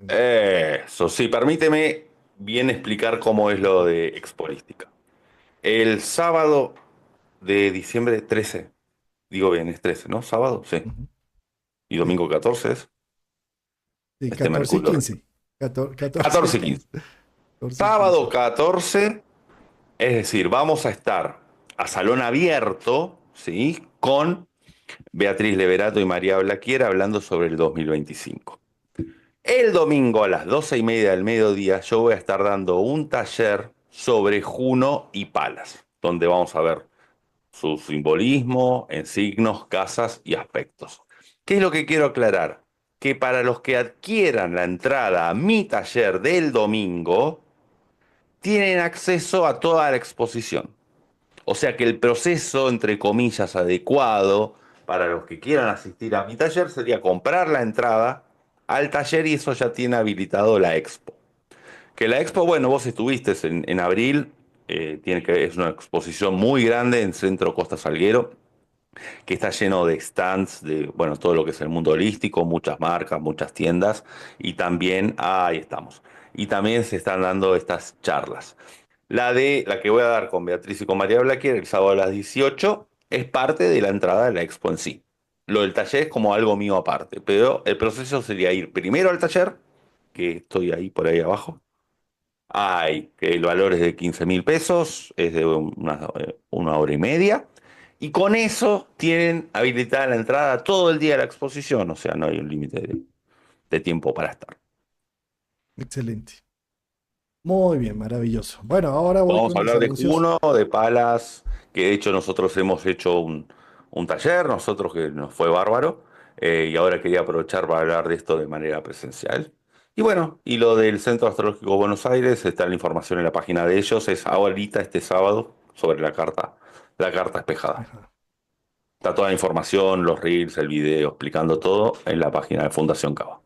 eh, Eso, sí, permíteme bien explicar cómo es lo de Expolística. El sábado de diciembre 13, digo bien, es 13, ¿no? Sábado, sí. ujú, Y sí, domingo 14 es sí, este 14 y Mercurio. 15. 14 y 14 y 15. 15. 14 y 15. Sábado 14, es decir, vamos a estar a salón abierto, ¿sí? Con Beatriz Leverato y María Blaquier hablando sobre el 2025. El domingo a las 12:30 del mediodía yo voy a estar dando un taller sobre Juno y Palas, donde vamos a ver su simbolismo en signos, casas y aspectos. ¿Qué es lo que quiero aclarar? Que para los que adquieran la entrada a mi taller del domingo, tienen acceso a toda la exposición. O sea que el proceso, entre comillas, adecuado para los que quieran asistir a mi taller sería comprar la entrada al taller y eso ya tiene habilitado la expo. Que la expo, bueno, vos estuviste en abril, es una exposición muy grande en Centro Costa Salguero, que está lleno de stands de, bueno, todo lo que es el mundo holístico, muchas marcas, muchas tiendas, y también, ahí estamos, y también se están dando estas charlas. La que voy a dar con Beatriz y con María Blaquier el sábado a las 18 es parte de la entrada de la expo en sí. Lo del taller es como algo mío aparte, pero el proceso sería ir primero al taller, que estoy ahí por ahí abajo. Hay que el valor es de 15.000 pesos, es de una hora y media. Y con eso tienen habilitada la entrada todo el día de la exposición, o sea, no hay un límite de tiempo para estar. Excelente. Muy bien, maravilloso. Bueno, ahora voy Vamos con a mis hablar de anuncios. Juno, de Palas, que de hecho nosotros hemos hecho un taller, nosotros que nos fue bárbaro, y ahora quería aprovechar para hablar de esto de manera presencial. Y bueno, y lo del Centro Astrológico Buenos Aires, está la información en la página de ellos, es ahorita este sábado sobre la carta espejada. Ajá. Está toda la información, los reels, el video, explicando todo en la página de Fundación Cava.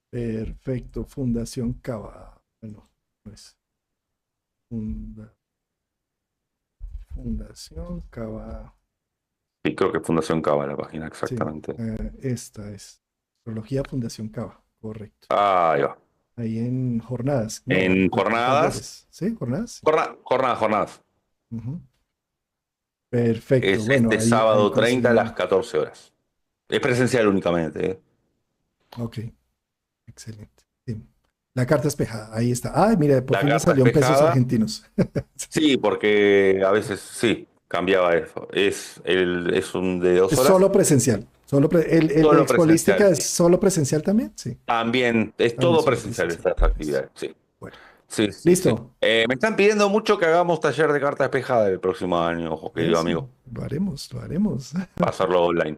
Perfecto. Fundación Cava. Bueno, pues funda- Fundación Cava. Sí, creo que es Fundación Cava la página Sí, exactamente. esta es Astrología Fundación Cava. Correcto. Ahí va. Ahí en jornadas. No, En jornadas. talleres. ¿Sí? ¿Jornadas? Sí. Jornadas. Ujú. Perfecto. Es Bueno, este ahí sábado 30 a las consiguen. 14 horas. Es presencial únicamente, ¿eh? Ok, excelente. Sí. La carta espejada, ahí está. Ay, mira, por La fin me carta salió en pesos espejada, argentinos. sí, porque a veces sí, cambiaba eso. Es un de dos Es horas, solo presencial. El de solo presencial, Expolística es sí. solo presencial también. Sí, También es también todo solo presencial presencial. estas Eso. actividades, sí. Bueno, Sí, sí, sí. listo. Me están pidiendo mucho que hagamos taller de carta espejada el próximo año, ojo, querido Eso, amigo. lo haremos, lo haremos. Para hacerlo online.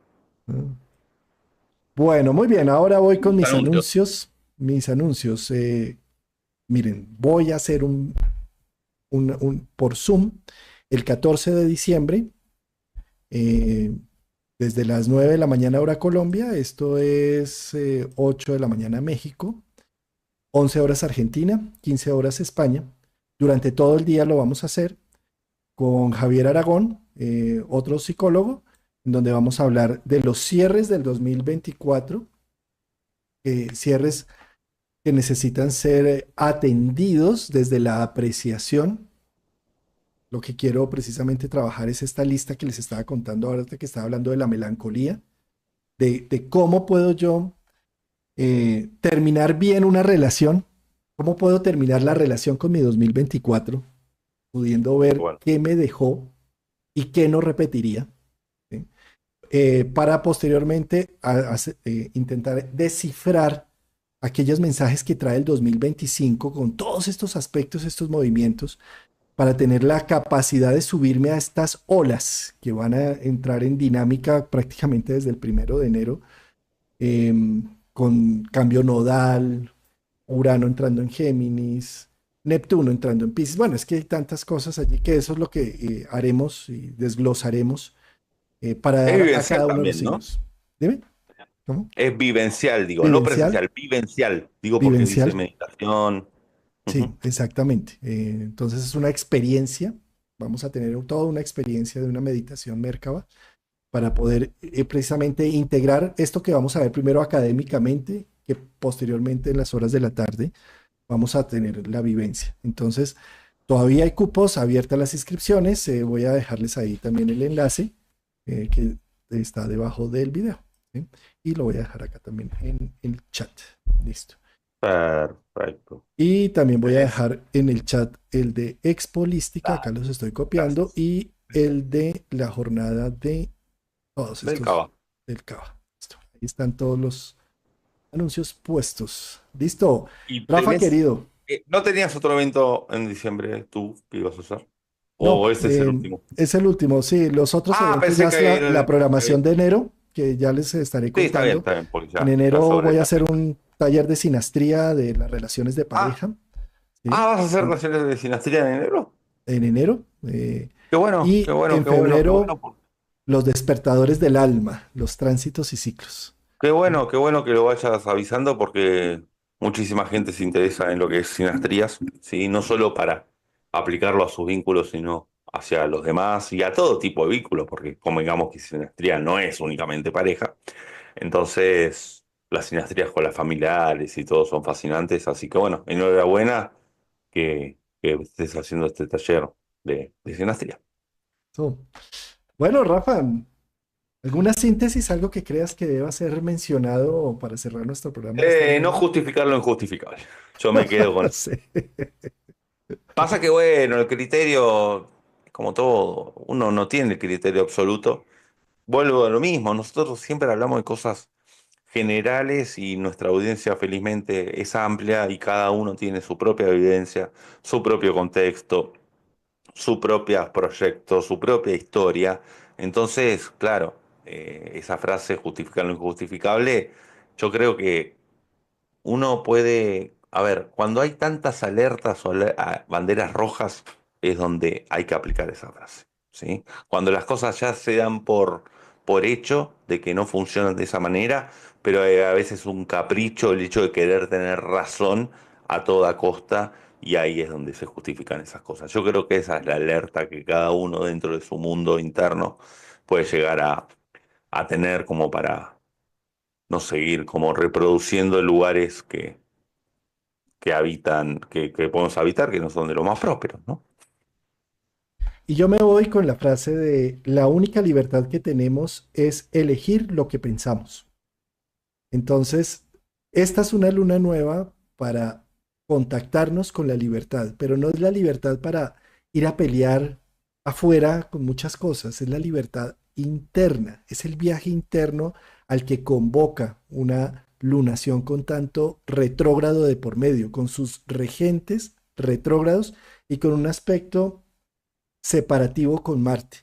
Bueno, muy bien. Ahora voy con Tus mis anuncios. anuncios. Mis anuncios. Miren, voy a hacer por Zoom el 14 de diciembre. eh, Desde las 9 de la mañana hora Colombia, esto es 8 de la mañana México, 11 horas Argentina, 15 horas España. Durante todo el día lo vamos a hacer con Javier Aragón, otro psicólogo, en donde vamos a hablar de los cierres del 2024, cierres que necesitan ser atendidos desde la apreciación. Lo que quiero precisamente trabajar es esta lista que les estaba contando ahora que estaba hablando de la melancolía, de cómo puedo yo terminar bien una relación ¿Cómo puedo terminar la relación con mi 2024 pudiendo ver Bueno, qué me dejó y qué no repetiría? ¿Sí? Para posteriormente intentar descifrar aquellos mensajes que trae el 2025 con todos estos aspectos, estos movimientos, para tener la capacidad de subirme a estas olas que van a entrar en dinámica prácticamente desde el 1 de enero, eh, con cambio nodal, Urano entrando en Géminis, Neptuno entrando en Piscis. Bueno, es que hay tantas cosas allí que eso es lo que haremos y desglosaremos para es dar a vivencial cada uno de los también, ¿no? signos. Dime, ¿cómo? Es vivencial, digo, no Vivencial, presencial, vivencial. Digo porque dice vivencial. meditación. Sí, Ujú. exactamente. Entonces es una experiencia. Vamos a tener toda una experiencia de una meditación Merkaba para poder precisamente integrar esto que vamos a ver primero académicamente, que posteriormente en las horas de la tarde vamos a tener la vivencia. Entonces, todavía hay cupos abiertas las inscripciones. Voy a dejarles ahí también el enlace que está debajo del video. ¿Sí? Y lo voy a dejar acá también en el chat. Listo. Perfecto. Y también voy a ¿Tenés? dejar en el chat el de Expolística, acá Dale, los estoy copiando, gracias. y el de la jornada de todos Del estos Cava. del CABA. Listo. Ahí están todos los anuncios puestos. Listo. ¿Y Rafa, tenés, querido. no tenías otro evento en diciembre tú que ibas a hacer? ¿O No, ese es el último? es el último. Sí, los otros Ah, eventos ya pensé es que la está programación bien. de enero, que ya les estaré Sí, contando. está bien, porque En ya está enero sobre voy a la hacer fecha. un taller de sinastría de las relaciones de Ah, pareja. ¿Sí? ¿vas a hacer En, relaciones de sinastría en enero? en enero. Qué bueno, qué Y bueno, en qué bueno, qué febrero, bueno. los despertadores del alma, los tránsitos y ciclos. Qué bueno que lo vayas avisando porque muchísima gente se interesa en lo que es sinastrías, ¿sí? No solo para aplicarlo a sus vínculos, sino hacia los demás y a todo tipo de vínculos, porque convengamos que sinastría no es únicamente pareja. Entonces, las sinastrías con las familiares y todo son fascinantes, así que bueno, enhorabuena que estés haciendo este taller de sinastría. So, bueno, Rafa, ¿alguna síntesis, algo que creas que deba ser mencionado para cerrar nuestro programa de esta No mañana? justificar lo injustificable. Yo me quedo con eso. Sí. Pasa que, bueno, el criterio, como todo, uno no tiene el criterio absoluto. Vuelvo a lo mismo, nosotros siempre hablamos de cosas generales y nuestra audiencia felizmente es amplia y cada uno tiene su propia vivencia, su propio contexto, su propio proyecto, su propia historia. Entonces, claro, esa frase justificar lo injustificable, yo creo que uno puede, a ver, cuando hay tantas alertas o banderas rojas es donde hay que aplicar esa frase, ¿sí? Cuando las cosas ya se dan por hecho de que no funcionan de esa manera, pero a veces un capricho el hecho de querer tener razón a toda costa y ahí es donde se justifican esas cosas. Yo creo que esa es la alerta que cada uno dentro de su mundo interno puede llegar a tener como para no seguir como reproduciendo lugares que habitan, que podemos habitar, que no son de los más prósperos, ¿no? Y yo me voy con la frase de la única libertad que tenemos es elegir lo que pensamos. Entonces, esta es una luna nueva para contactarnos con la libertad, pero no es la libertad para ir a pelear afuera con muchas cosas, es la libertad interna, es el viaje interno al que convoca una lunación con tanto retrógrado de por medio, con sus regentes retrógrados y con un aspecto separativo con Marte.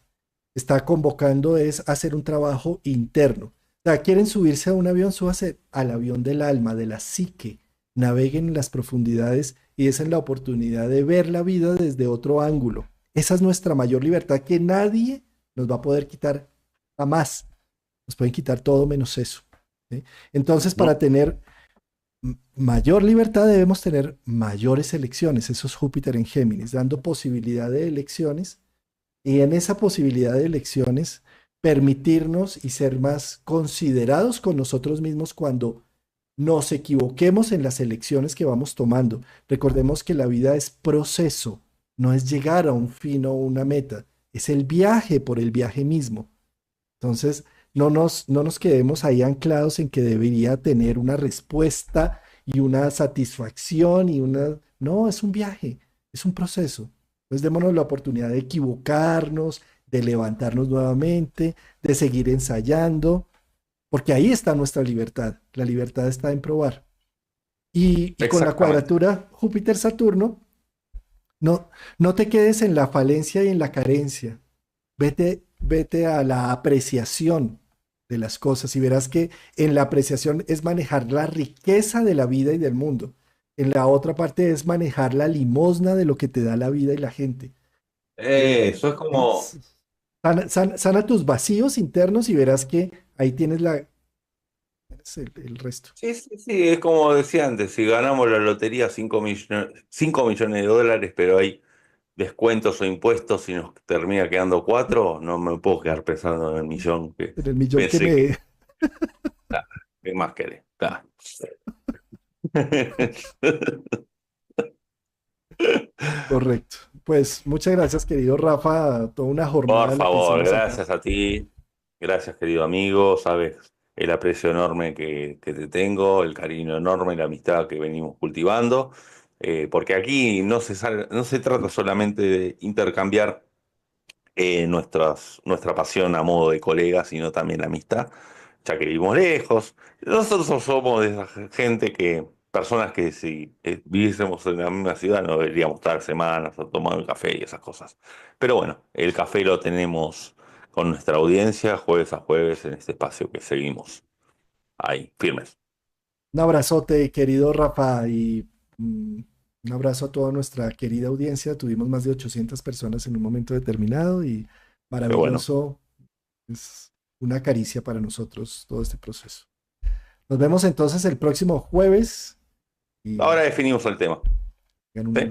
Está convocando es hacer un trabajo interno. O sea, quieren subirse a un avión, súbase al avión del alma, de la psique, naveguen en las profundidades y esa es la oportunidad de ver la vida desde otro ángulo. Esa es nuestra mayor libertad que nadie nos va a poder quitar jamás. Nos pueden quitar todo menos eso. ¿Sí? Entonces, No. para tener mayor libertad debemos tener mayores elecciones. Eso es Júpiter en Géminis, dando posibilidad de elecciones y en esa posibilidad de elecciones permitirnos y ser más considerados con nosotros mismos cuando nos equivoquemos en las elecciones que vamos tomando. Recordemos que la vida es proceso, no es llegar a un fin o una meta, es el viaje por el viaje mismo. Entonces, no nos quedemos ahí anclados en que debería tener una respuesta y una satisfacción y una... No, es un viaje, es un proceso. Entonces démonos la oportunidad de equivocarnos, de levantarnos nuevamente, de seguir ensayando, porque ahí está nuestra libertad. La libertad está en probar. Y con la Exactamente. cuadratura Júpiter-Saturno, no, no te quedes en la falencia y en la carencia. Vete a la apreciación de las cosas y verás que en la apreciación es manejar la riqueza de la vida y del mundo. En la otra parte es manejar la limosna de lo que te da la vida y la gente. Eso es ¿Sí? como, Sana tus vacíos internos y verás que ahí tienes es el resto. sí, sí, sí, es como decía antes, si ganamos la lotería 5 millones de dólares, pero hay descuentos o impuestos y nos termina quedando 4, no me puedo quedar pensando en el millón que En el millón que pensé que, me... ah, ¿qué más querés? Ah. Correcto. Pues muchas gracias, querido Rafa. Toda una Por jornada la que favor, hicimos acá. gracias a ti, gracias querido amigo, sabes el aprecio enorme que te tengo, el cariño enorme, la amistad que venimos cultivando, porque aquí no se trata solamente de intercambiar nuestra pasión a modo de colegas, sino también la amistad, ya que vivimos lejos. Nosotros somos de esa gente personas que si viviésemos en la misma ciudad no deberíamos estar semanas a tomar un café y esas cosas. Pero bueno, el café lo tenemos con nuestra audiencia jueves a jueves en este espacio que seguimos ahí, firmes. Un abrazote, querido Rafa, y un abrazo a toda nuestra querida audiencia. Tuvimos más de 800 personas en un momento determinado y Pero bueno, maravilloso. Es una caricia para nosotros todo este proceso. Nos vemos entonces el próximo jueves y ahora definimos el tema. tengan un ¿Sí? muy